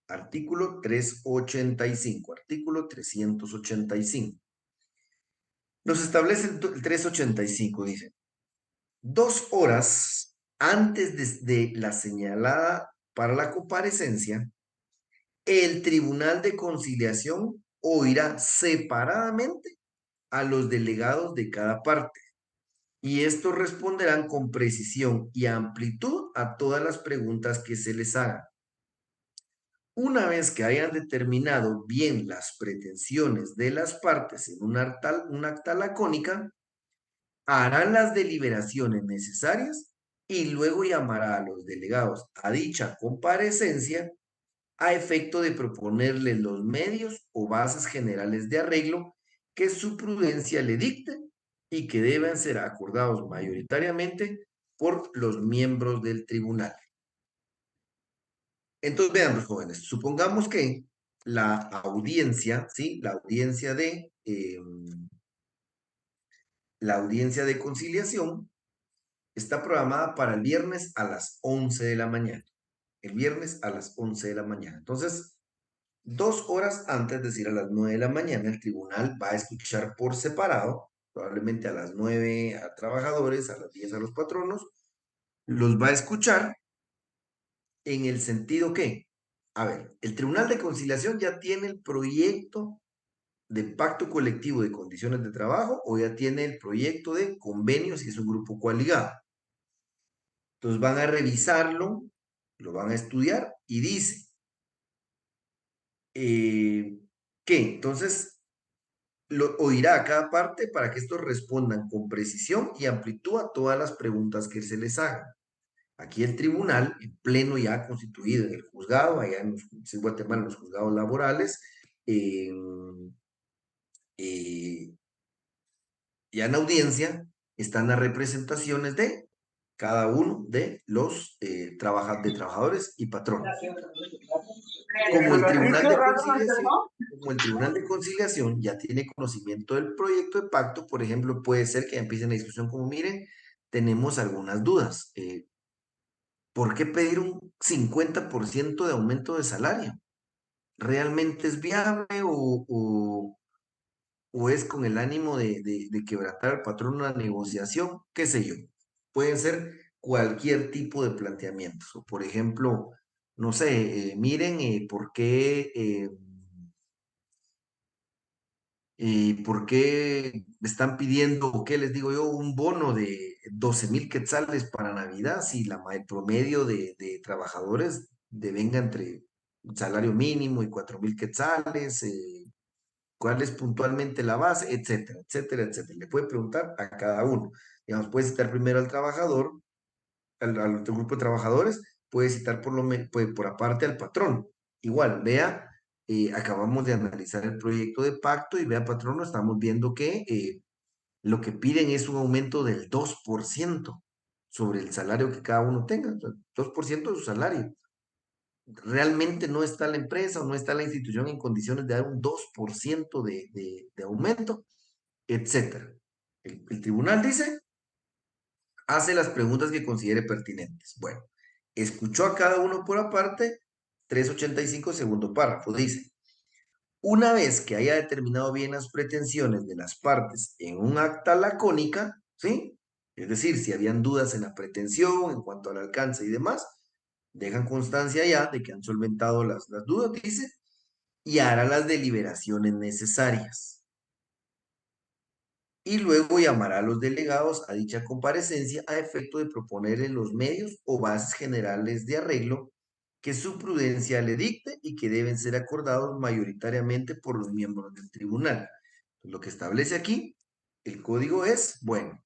Artículo 385, artículo 385. Nos establece el 385, dice, 2 horas antes de la señalada para la comparecencia, el Tribunal de Conciliación oirá separadamente a los delegados de cada parte y estos responderán con precisión y amplitud a todas las preguntas que se les hagan. Una vez que hayan determinado bien las pretensiones de las partes en un acta lacónica, harán las deliberaciones necesarias y luego llamará a los delegados a dicha comparecencia a efecto de proponerles los medios o bases generales de arreglo que su prudencia le dicte y que deben ser acordados mayoritariamente por los miembros del tribunal. Entonces, vean, los jóvenes, supongamos que la audiencia, ¿sí? La audiencia de conciliación está programada para el viernes a las 11 de la mañana. El viernes a las 11 de la mañana. Entonces, 2 horas antes, es decir, a las 9 de la mañana, el tribunal va a escuchar por separado, probablemente a las 9 a trabajadores, a las 10 a los patronos, los va a escuchar en el sentido que, a ver, el Tribunal de Conciliación ya tiene el proyecto de pacto colectivo de condiciones de trabajo o ya tiene el proyecto de convenio si es un grupo coaligado. Entonces van a revisarlo, lo van a estudiar y dice que entonces lo oirá a cada parte para que estos respondan con precisión y amplitud a todas las preguntas que se les hagan. Aquí el tribunal, en pleno ya constituido en el juzgado, allá en Guatemala, en los juzgados laborales, ya en audiencia están las representaciones de cada uno de los trabajadores y patronos. Como el Tribunal de Conciliación ya tiene conocimiento del proyecto de pacto, por ejemplo, puede ser que empiecen la discusión como, miren, tenemos algunas dudas. ¿Por qué pedir un 50% de aumento de salario? ¿Realmente es viable o es con el ánimo de quebrantar al patrón una negociación? ¿Qué sé yo? Pueden ser cualquier tipo de planteamientos. O por ejemplo, no sé, miren por qué están pidiendo, o qué les digo yo, un bono de 12,000 quetzales para Navidad si el promedio de trabajadores devenga entre un salario mínimo y 4,000 quetzales, cuál es puntualmente la base, etcétera, etcétera, etcétera. Le puede preguntar a cada uno. Digamos, puede citar primero al trabajador, al otro grupo de trabajadores, puede citar por aparte al patrón. Igual, vea, acabamos de analizar el proyecto de pacto y vea, patrono, estamos viendo que lo que piden es un aumento del 2% sobre el salario que cada uno tenga, o sea, 2% de su salario. Realmente no está la empresa o no está la institución en condiciones de dar un 2% de aumento, etcétera. El tribunal dice, hace las preguntas que considere pertinentes. Bueno, escuchó a cada uno por aparte, 385 segundo párrafo, dice, una vez que haya determinado bien las pretensiones de las partes en un acta lacónica, ¿sí? Es decir, si habían dudas en la pretensión, en cuanto al alcance y demás, dejan constancia ya de que han solventado las dudas, dice, y hará las deliberaciones necesarias. Y luego llamará a los delegados a dicha comparecencia a efecto de proponerle los medios o bases generales de arreglo que su prudencia le dicte y que deben ser acordados mayoritariamente por los miembros del tribunal. Lo que establece aquí, el código es, bueno,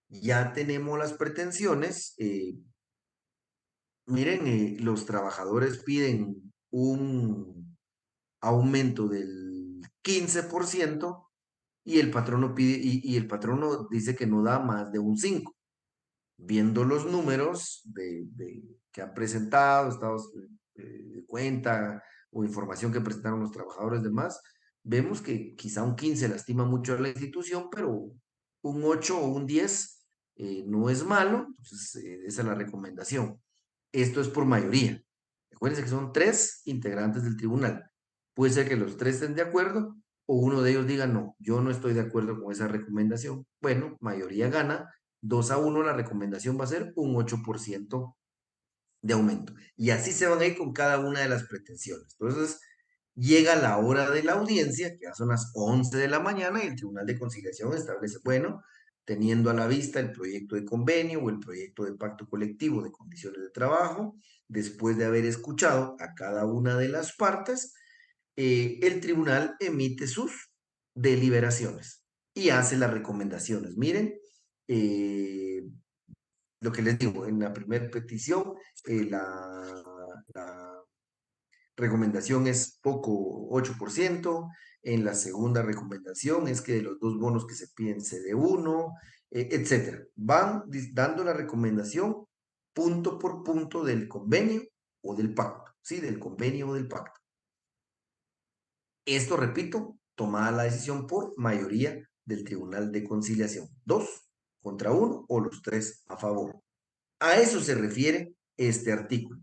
ya tenemos las pretensiones, miren, los trabajadores piden un aumento del 15% y el patrono pide, y el patrono dice que no da más de un 5%. Viendo los números que han presentado, estados de cuenta o información que presentaron los trabajadores demás, vemos que quizá un 15 lastima mucho a la institución, pero un 8 o un 10 no es malo, entonces esa es la recomendación. Esto es por mayoría. Acuérdense que son 3 integrantes del tribunal. Puede ser que los 3 estén de acuerdo o uno de ellos diga, no, yo no estoy de acuerdo con esa recomendación. Bueno, mayoría gana, 2-1, la recomendación va a ser un 8% de aumento. Y así se van a ir con cada una de las pretensiones. Entonces, llega la hora de la audiencia, que ya son las 11 de la mañana, y el Tribunal de Conciliación establece, bueno, teniendo a la vista el proyecto de convenio o el proyecto de pacto colectivo de condiciones de trabajo, después de haber escuchado a cada una de las partes, el tribunal emite sus deliberaciones y hace las recomendaciones. Miren, lo que les digo, en la primera petición, la recomendación es poco 8%, en la segunda recomendación es que de los 2 bonos que se piden se dé uno, etcétera. Van dando la recomendación punto por punto del convenio o del pacto, ¿sí? Del convenio o del pacto. Esto, repito, tomada la decisión por mayoría del Tribunal de Conciliación. 2 contra 1 o los 3 a favor. A eso se refiere este artículo.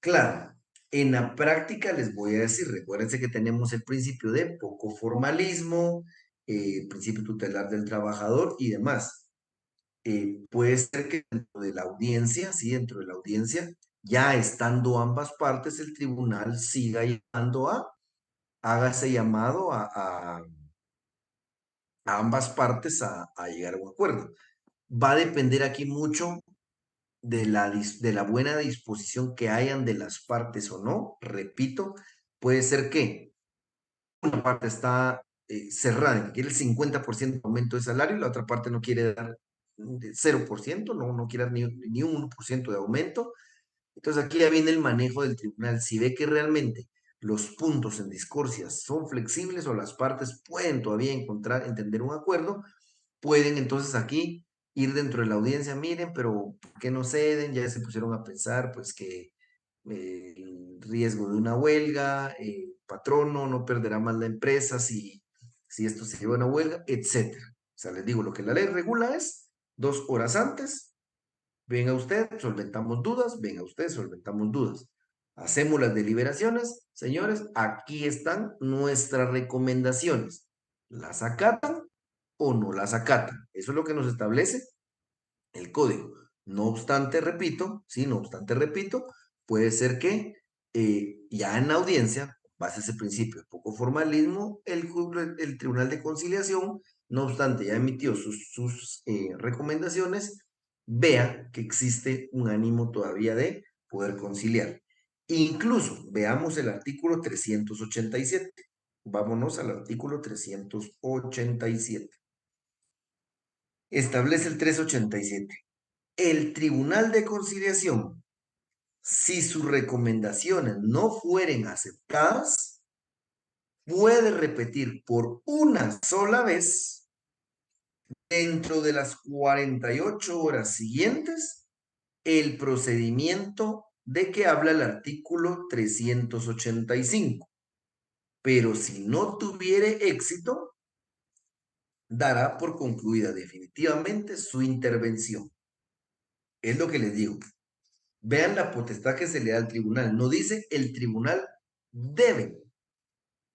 Claro, en la práctica les voy a decir, recuérdense que tenemos el principio de poco formalismo, principio tutelar del trabajador y demás. Puede ser que dentro de la audiencia, sí, dentro de la audiencia, ya estando ambas partes, el tribunal siga llamando hágase llamado a ambas partes a llegar a un acuerdo. Va a depender aquí mucho de la buena disposición que hayan de las partes o no, repito, puede ser que una parte está cerrada, que quiere el 50% de aumento de salario y la otra parte no quiere dar 0%, no quiere dar ni un 1% de aumento. Entonces aquí ya viene el manejo del tribunal. Si ve que realmente los puntos en discordia son flexibles o las partes pueden todavía entender un acuerdo, pueden entonces aquí ir dentro de la audiencia, miren, pero ¿por qué no ceden? Ya se pusieron a pensar pues que el riesgo de una huelga, patrono no perderá más la empresa si esto se lleva a una huelga, etcétera. O sea, les digo, lo que la ley regula es 2 horas antes, venga usted, solventamos dudas, venga usted, solventamos dudas. Hacemos las deliberaciones, señores, aquí están nuestras recomendaciones. ¿Las acatan o no las acatan? Eso es lo que nos establece el código. No obstante, repito, sí, no obstante, repito, puede ser que ya en la audiencia, base ese principio de poco formalismo, el Tribunal de Conciliación, no obstante, ya emitió sus recomendaciones, vea que existe un ánimo todavía de poder conciliar. Incluso, veamos el artículo 387. Vámonos al artículo 387. Establece el 387. El Tribunal de Conciliación, si sus recomendaciones no fueren aceptadas, puede repetir por una sola vez dentro de las 48 horas siguientes el procedimiento de que habla el artículo 385. Pero si no tuviere éxito, dará por concluida definitivamente su intervención. Es lo que les digo. Vean la potestad que se le da al tribunal. No dice el tribunal debe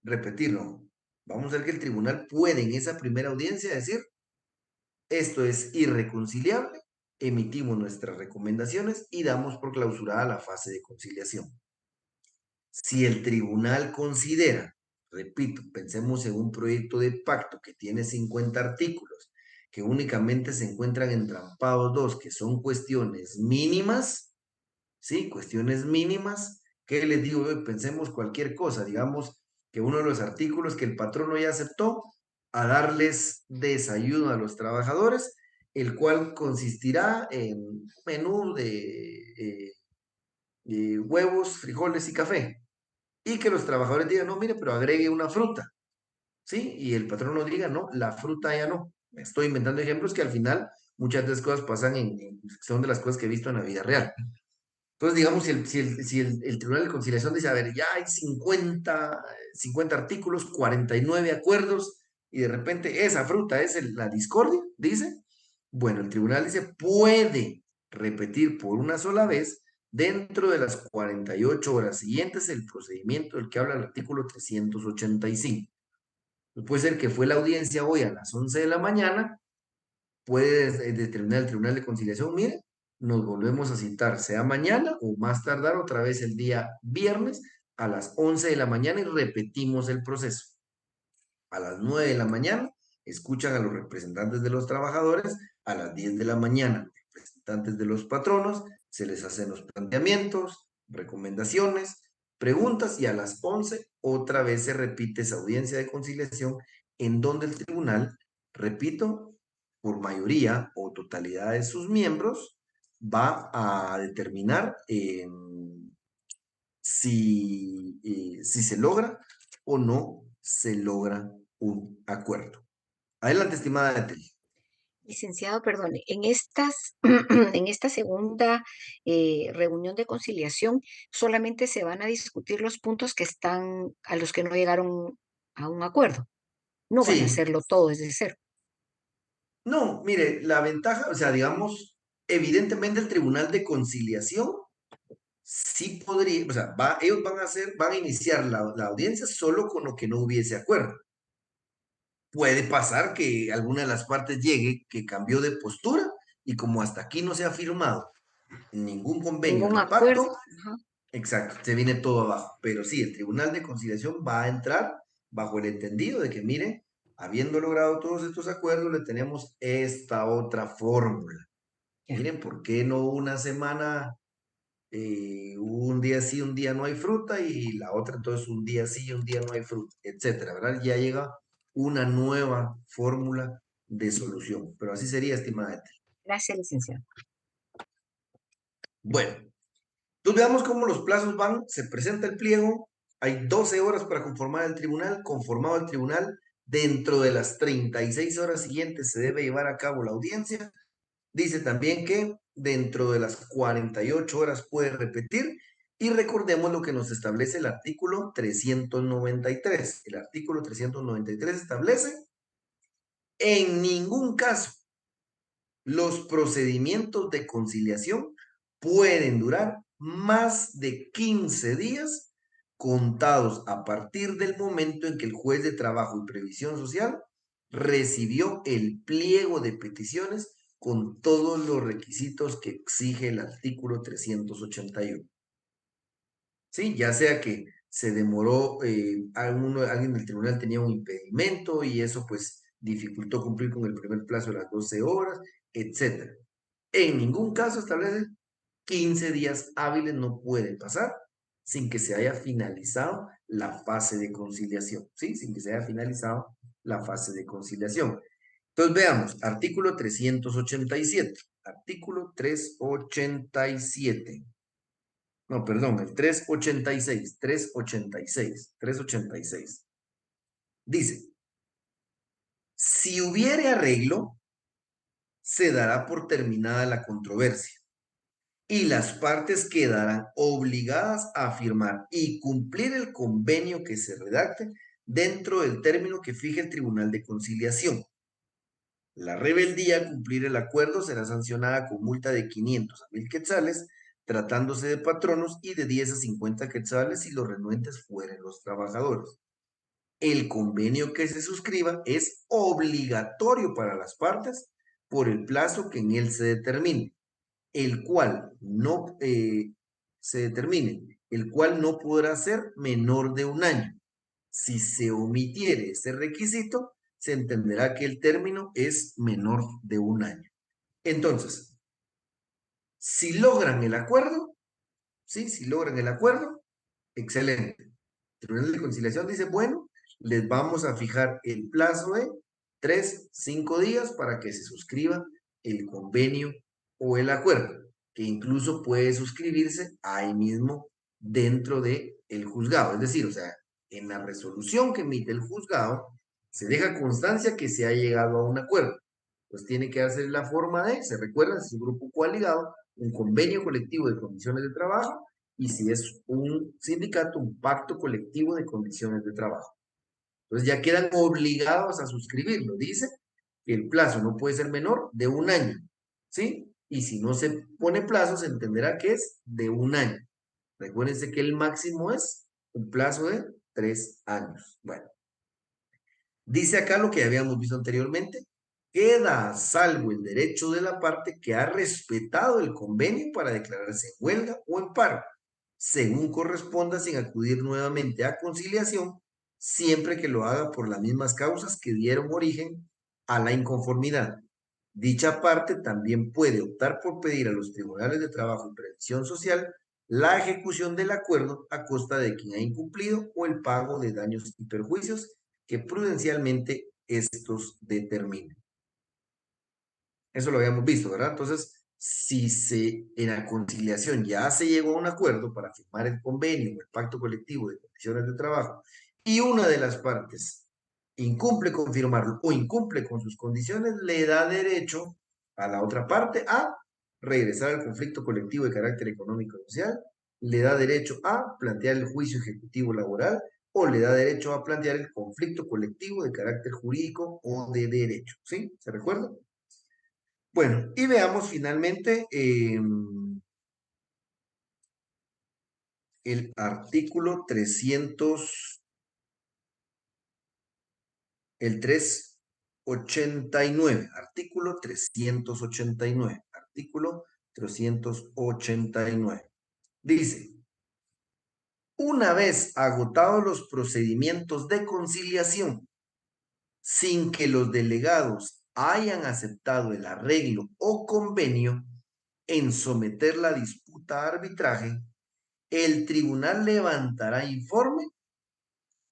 repetirlo. Vamos a ver que el tribunal puede en esa primera audiencia decir, esto es irreconciliable, emitimos nuestras recomendaciones y damos por clausurada la fase de conciliación. Si el tribunal considera, repito, pensemos en un proyecto de pacto que tiene 50 artículos, que únicamente se encuentran entrampados 2, que son cuestiones mínimas, ¿sí? Cuestiones mínimas, ¿qué les digo? Pensemos cualquier cosa, digamos que uno de los artículos que el patrono ya aceptó a darles desayuno a los trabajadores, el cual consistirá en un menú de huevos, frijoles y café. Y que los trabajadores digan, no, mire, pero agregue una fruta, ¿sí? Y el patrono diga, no, la fruta ya no. Me estoy inventando ejemplos que al final muchas de esas cosas pasan son de las cosas que he visto en la vida real. Entonces, digamos, si el Tribunal de Conciliación dice, a ver, ya hay 50 artículos, 49 acuerdos, y de repente esa fruta es la discordia, dice, bueno, el tribunal dice, puede repetir por una sola vez dentro de las 48 horas siguientes el procedimiento del que habla el artículo 385. Puede ser que fue la audiencia hoy a las 11 de la mañana, puede determinar el Tribunal de Conciliación, mire, nos volvemos a citar, sea mañana o más tardar otra vez el día viernes a las 11 de la mañana y repetimos el proceso. A las 9 de la mañana escuchan a los representantes de los trabajadores, a las 10 de la mañana los representantes de los patronos, se les hacen los planteamientos, recomendaciones, preguntas y a las 11 otra vez se repite esa audiencia de conciliación en donde el tribunal, repito, por mayoría o totalidad de sus miembros, va a determinar si se logra o no se logra un acuerdo. Adelante, estimada Natalie. Licenciado, perdone, en en esta segunda reunión de conciliación solamente se van a discutir los puntos que están a los que no llegaron a un acuerdo. No van a Sí, hacerlo todo desde cero. no, mire, la ventaja, o sea, digamos, evidentemente el Tribunal de Conciliación sí podría, o sea, ellos van a iniciar la audiencia solo con lo que no hubiese acuerdo. Puede pasar que alguna de las partes llegue que cambió de postura y como hasta aquí no se ha firmado ningún convenio Ningún ni acuerdo. pacto, Ajá. exacto, se viene todo abajo. Pero sí, el Tribunal de Conciliación va a entrar bajo el entendido de que, mire, habiendo logrado todos estos acuerdos, le tenemos esta otra fórmula. Ya. Miren, ¿por qué no una semana, un día sí, un día no hay fruta y la otra entonces un día sí y un día no hay fruta, etcétera, ¿verdad? Ya llega una nueva fórmula de solución, pero así sería, estimada Ethel. Gracias, licenciado. Bueno, entonces veamos cómo los plazos van. Se presenta el pliego, hay 12 horas para conformar el tribunal, conformado el tribunal, dentro de las 36 horas siguientes se debe llevar a cabo la audiencia. Dice también que dentro de las 48 horas puede repetir y recordemos lo que nos establece el artículo 393. El artículo 393 establece en ningún caso los procedimientos de conciliación pueden durar más de 15 días contados a partir del momento en que el juez de trabajo y previsión social recibió el pliego de peticiones con todos los requisitos que exige el artículo 381. Sí, ya sea que se demoró, alguien del tribunal tenía un impedimento y eso pues dificultó cumplir con el primer plazo de las 12 horas, etcétera. En ningún caso establece 15 días hábiles no pueden pasar sin que se haya finalizado la fase de conciliación, ¿sí? Sin que se haya finalizado la fase de conciliación. Entonces veamos, artículo 387. Artículo 387. No, perdón, el 386. 386. 386. Dice, si hubiere arreglo, se dará por terminada la controversia y las partes quedarán obligadas a firmar y cumplir el convenio que se redacte dentro del término que fije el Tribunal de Conciliación. La rebeldía al cumplir el acuerdo será sancionada con multa de 500 a 1000 quetzales, tratándose de patronos, y de 10 a 50 quetzales si los renuentes fueren los trabajadores. El convenio que se suscriba es obligatorio para las partes por el plazo que en él se determine, el cual no podrá ser menor de un año. Si se omitiere ese requisito, se entenderá que el término es menor de un año. Entonces, si logran el acuerdo, ¿sí? Si logran el acuerdo, excelente. El Tribunal de Conciliación dice, bueno, les vamos a fijar el plazo de 3, 5 días para que se suscriba el convenio o el acuerdo, que incluso puede suscribirse ahí mismo dentro del juzgado. Es decir, o sea, en la resolución que emite el juzgado, se deja constancia que se ha llegado a un acuerdo. Pues tiene que hacer la forma de, se recuerda, si es un grupo coaligado, un convenio colectivo de condiciones de trabajo, y si es un sindicato, un pacto colectivo de condiciones de trabajo. Entonces ya quedan obligados a suscribirlo. Dice que el plazo no puede ser menor de un año, ¿sí? Y si no se pone plazo, se entenderá que es de un año. Recuérdense que el máximo es un plazo de 3 años. Bueno, dice acá lo que habíamos visto anteriormente. Queda a salvo el derecho de la parte que ha respetado el convenio para declararse en huelga o en paro, según corresponda, sin acudir nuevamente a conciliación, siempre que lo haga por las mismas causas que dieron origen a la inconformidad. Dicha parte también puede optar por pedir a los tribunales de trabajo y previsión social la ejecución del acuerdo a costa de quien ha incumplido o el pago de daños y perjuicios que prudencialmente estos determinen. Eso lo habíamos visto, ¿verdad? Entonces, si en la conciliación ya se llegó a un acuerdo para firmar el convenio, el pacto colectivo de condiciones de trabajo, y una de las partes incumple con firmarlo o incumple con sus condiciones, le da derecho a la otra parte a regresar al conflicto colectivo de carácter económico y social, le da derecho a plantear el juicio ejecutivo laboral o le da derecho a plantear el conflicto colectivo de carácter jurídico o de derecho. ¿Sí? ¿Se recuerda? Bueno, y veamos finalmente el artículo 300, el 389, artículo 389, artículo 389. Dice, una vez agotados los procedimientos de conciliación, sin que los delegados hayan aceptado el arreglo o convenio, en someter la disputa a arbitraje, el tribunal levantará informe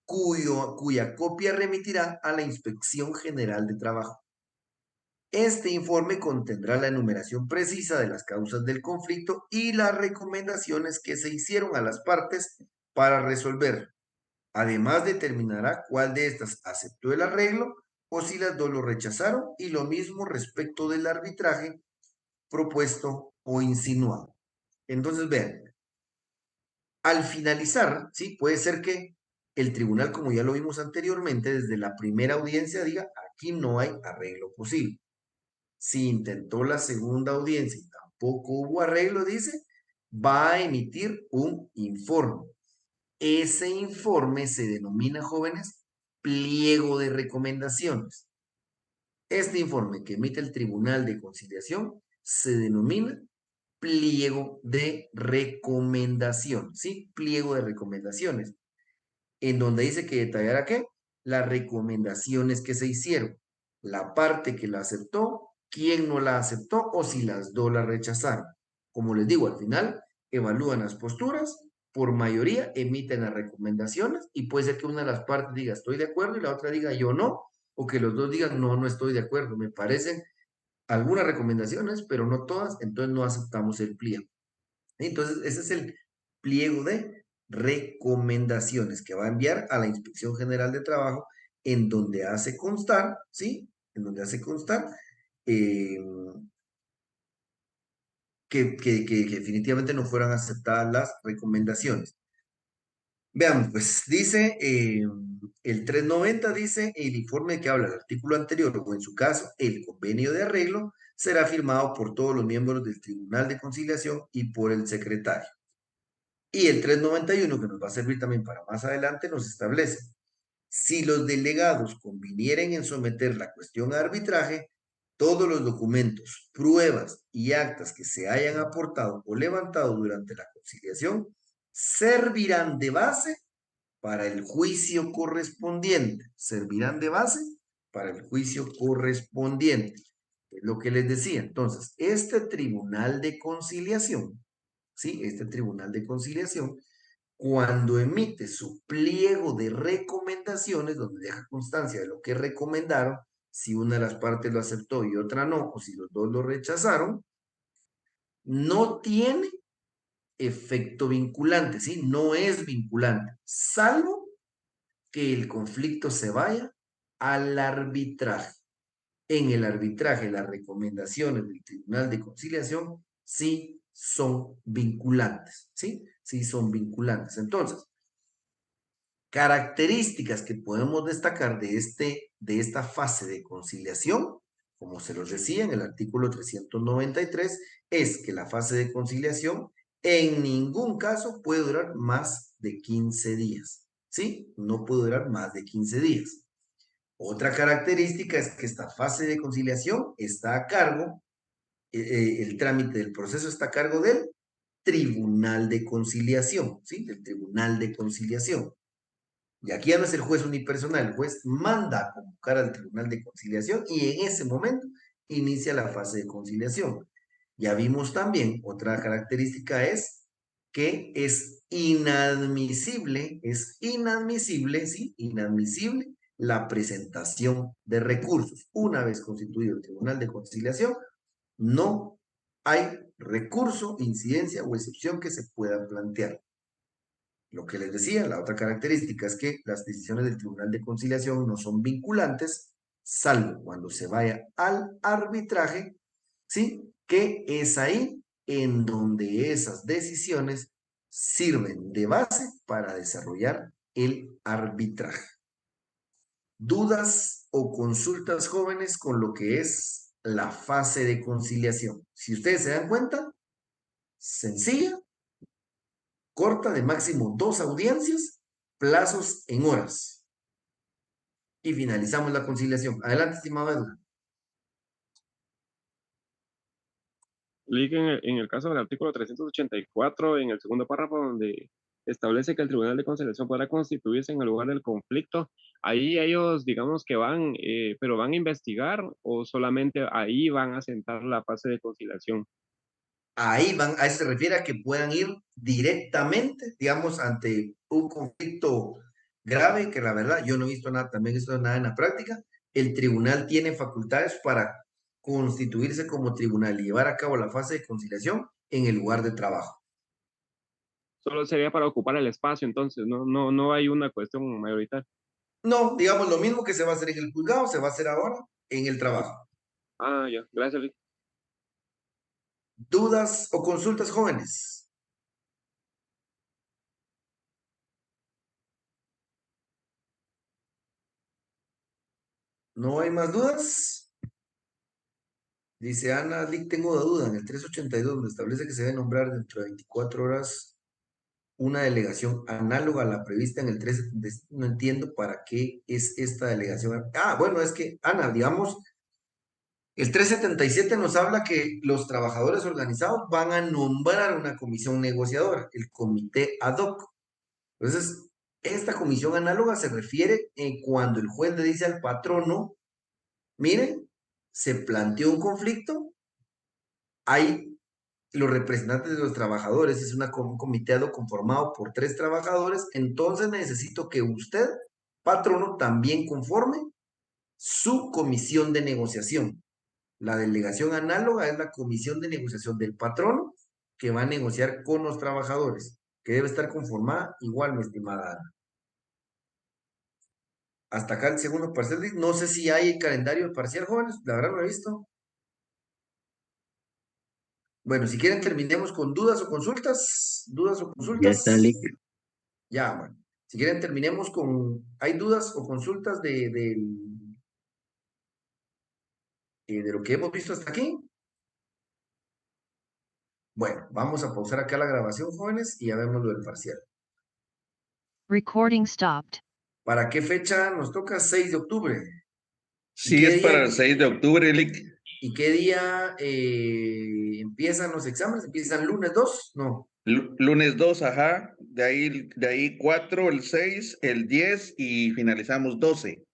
cuya copia remitirá a la Inspección General de Trabajo. Este informe contendrá la enumeración precisa de las causas del conflicto y las recomendaciones que se hicieron a las partes para resolver. Además, determinará cuál de estas aceptó el arreglo o si las dos lo rechazaron, y lo mismo respecto del arbitraje propuesto o insinuado. Entonces, vean, al finalizar, ¿sí? Puede ser que el tribunal, como ya lo vimos anteriormente, desde la primera audiencia diga, aquí no hay arreglo posible. Si intentó la segunda audiencia y tampoco hubo arreglo, dice, va a emitir un informe. Ese informe se denomina, jóvenes, pliego de recomendaciones. Este informe que emite el Tribunal de Conciliación se denomina pliego de recomendación, ¿sí? Pliego de recomendaciones, en donde dice que detallará qué, las recomendaciones que se hicieron, la parte que la aceptó, quién no la aceptó o si las dos la rechazaron. Como les digo, al final evalúan las posturas, por mayoría emiten las recomendaciones y puede ser que una de las partes diga estoy de acuerdo y la otra diga yo no, o que los dos digan no, no estoy de acuerdo, me parecen algunas recomendaciones, pero no todas, entonces no aceptamos el pliego. Entonces, ese es el pliego de recomendaciones que va a enviar a la Inspección General de Trabajo, en donde hace constar, ¿sí? En donde hace constar eh, que definitivamente no fueran aceptadas las recomendaciones. Veamos, pues dice el 390, dice el informe que habla del artículo anterior, o en su caso, el convenio de arreglo, será firmado por todos los miembros del Tribunal de Conciliación y por el secretario. Y el 391, que nos va a servir también para más adelante, nos establece, si los delegados convinieren en someter la cuestión a arbitraje, todos los documentos, pruebas y actas que se hayan aportado o levantado durante la conciliación servirán de base para el juicio correspondiente. Servirán de base para el juicio correspondiente. Es lo que les decía. Entonces, este tribunal de conciliación, ¿sí? Este tribunal de conciliación, cuando emite su pliego de recomendaciones, donde deja constancia de lo que recomendaron, si una de las partes lo aceptó y otra no, o si los dos lo rechazaron, no tiene efecto vinculante, ¿sí? No es vinculante, salvo que el conflicto se vaya al arbitraje. En el arbitraje, las recomendaciones del Tribunal de Conciliación sí son vinculantes, ¿sí? Sí son vinculantes. Entonces, características que podemos destacar de esta fase de conciliación, como se los decía en el artículo 393, es que la fase de conciliación en ningún caso puede durar más de 15 días, ¿sí? No puede durar más de 15 días. Otra característica es que esta fase de conciliación está a cargo, el trámite del proceso está a cargo del Tribunal de Conciliación, ¿sí? Del Tribunal de Conciliación. Y aquí ya no es el juez unipersonal, el juez manda a convocar al Tribunal de Conciliación y en ese momento inicia la fase de conciliación. Ya vimos también, otra característica es que es inadmisible, ¿sí? Inadmisible la presentación de recursos. Una vez constituido el Tribunal de Conciliación, no hay recurso, incidencia o excepción que se pueda plantear. Lo que les decía, la otra característica es que las decisiones del Tribunal de Conciliación no son vinculantes, salvo cuando se vaya al arbitraje, ¿sí? Que es ahí en donde esas decisiones sirven de base para desarrollar el arbitraje. ¿Dudas o consultas, jóvenes, con lo que es la fase de conciliación? Si ustedes se dan cuenta, sencilla, corta, de máximo 2 audiencias, plazos en horas. Y finalizamos la conciliación. Adelante, estimado Edgar. En el caso del artículo 384, en el segundo párrafo, donde establece que el Tribunal de Conciliación podrá constituirse en el lugar del conflicto, ahí ellos, digamos que van, pero van a investigar o solamente ahí van a sentar la fase de conciliación. ahí van, a eso se refiere a que puedan ir directamente, digamos, ante un conflicto grave, que la verdad yo no he visto nada, también he visto nada en la práctica. El tribunal tiene facultades para constituirse como tribunal y llevar a cabo la fase de conciliación en el lugar de trabajo. Solo sería para ocupar el espacio, entonces, no hay una cuestión mayoritaria. No, digamos, lo mismo que se va a hacer en el juzgado, se va a hacer ahora en el trabajo. Ah, ya, gracias, Lick. ¿Dudas o consultas, jóvenes? ¿No hay más dudas? Dice Ana, Lick, tengo una duda. En el 382, donde establece que se debe nombrar dentro de 24 horas una delegación análoga a la prevista en el 377, no entiendo para qué es esta delegación. Ah, bueno, es que, Ana, digamos, el 377 nos habla que los trabajadores organizados van a nombrar una comisión negociadora, el comité ad hoc. Entonces, esta comisión análoga se refiere en cuando el juez le dice al patrono, miren, se planteó un conflicto, hay los representantes de los trabajadores, es un comité ad hoc conformado por 3 trabajadores, entonces necesito que usted, patrono, también conforme su comisión de negociación. La delegación análoga es la comisión de negociación del patrono que va a negociar con los trabajadores, que debe estar conformada igual, mi estimada Ana. Hasta acá el segundo parcial. No sé si hay calendario parcial, jóvenes. La verdad no lo he visto. Bueno, si quieren terminemos con dudas o consultas. Dudas o Ya consultas. está, Lick. Ya, bueno. Si quieren terminemos con... ¿Hay dudas o consultas de lo que hemos visto hasta aquí? Bueno, vamos a pausar acá la grabación, jóvenes, y ya vemos lo del parcial. Recording stopped. ¿Para qué fecha nos toca? 6 de octubre. Sí, qué es día- para el 6 de octubre, Lick. ¿Y qué día empiezan los exámenes? ¿Empiezan lunes 2? No. Lunes 2, ajá. De ahí 4, el 6, el 10 y finalizamos 12.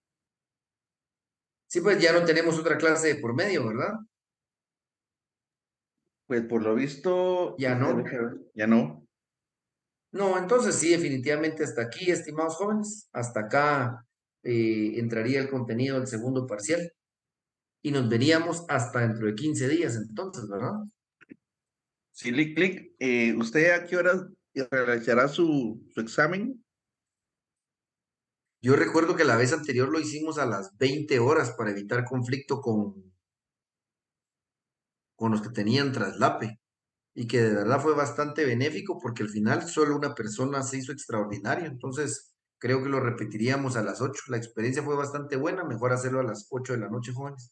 Sí, pues ya no tenemos otra clase de por medio, ¿verdad? Pues por lo visto, Ya no. Ya no. No, entonces sí, definitivamente hasta aquí, estimados jóvenes, hasta acá entraría el contenido del segundo parcial y nos veríamos hasta dentro de 15 días, entonces, ¿verdad? Sí, Lick. ¿Usted a qué hora realizará su examen? Yo recuerdo que la vez anterior lo hicimos a las 20 horas para evitar conflicto con los que tenían traslape y que de verdad fue bastante benéfico porque al final solo una persona se hizo extraordinario, entonces creo que lo repetiríamos a las 8. La experiencia fue bastante buena, mejor hacerlo a las 8 de la noche, jóvenes.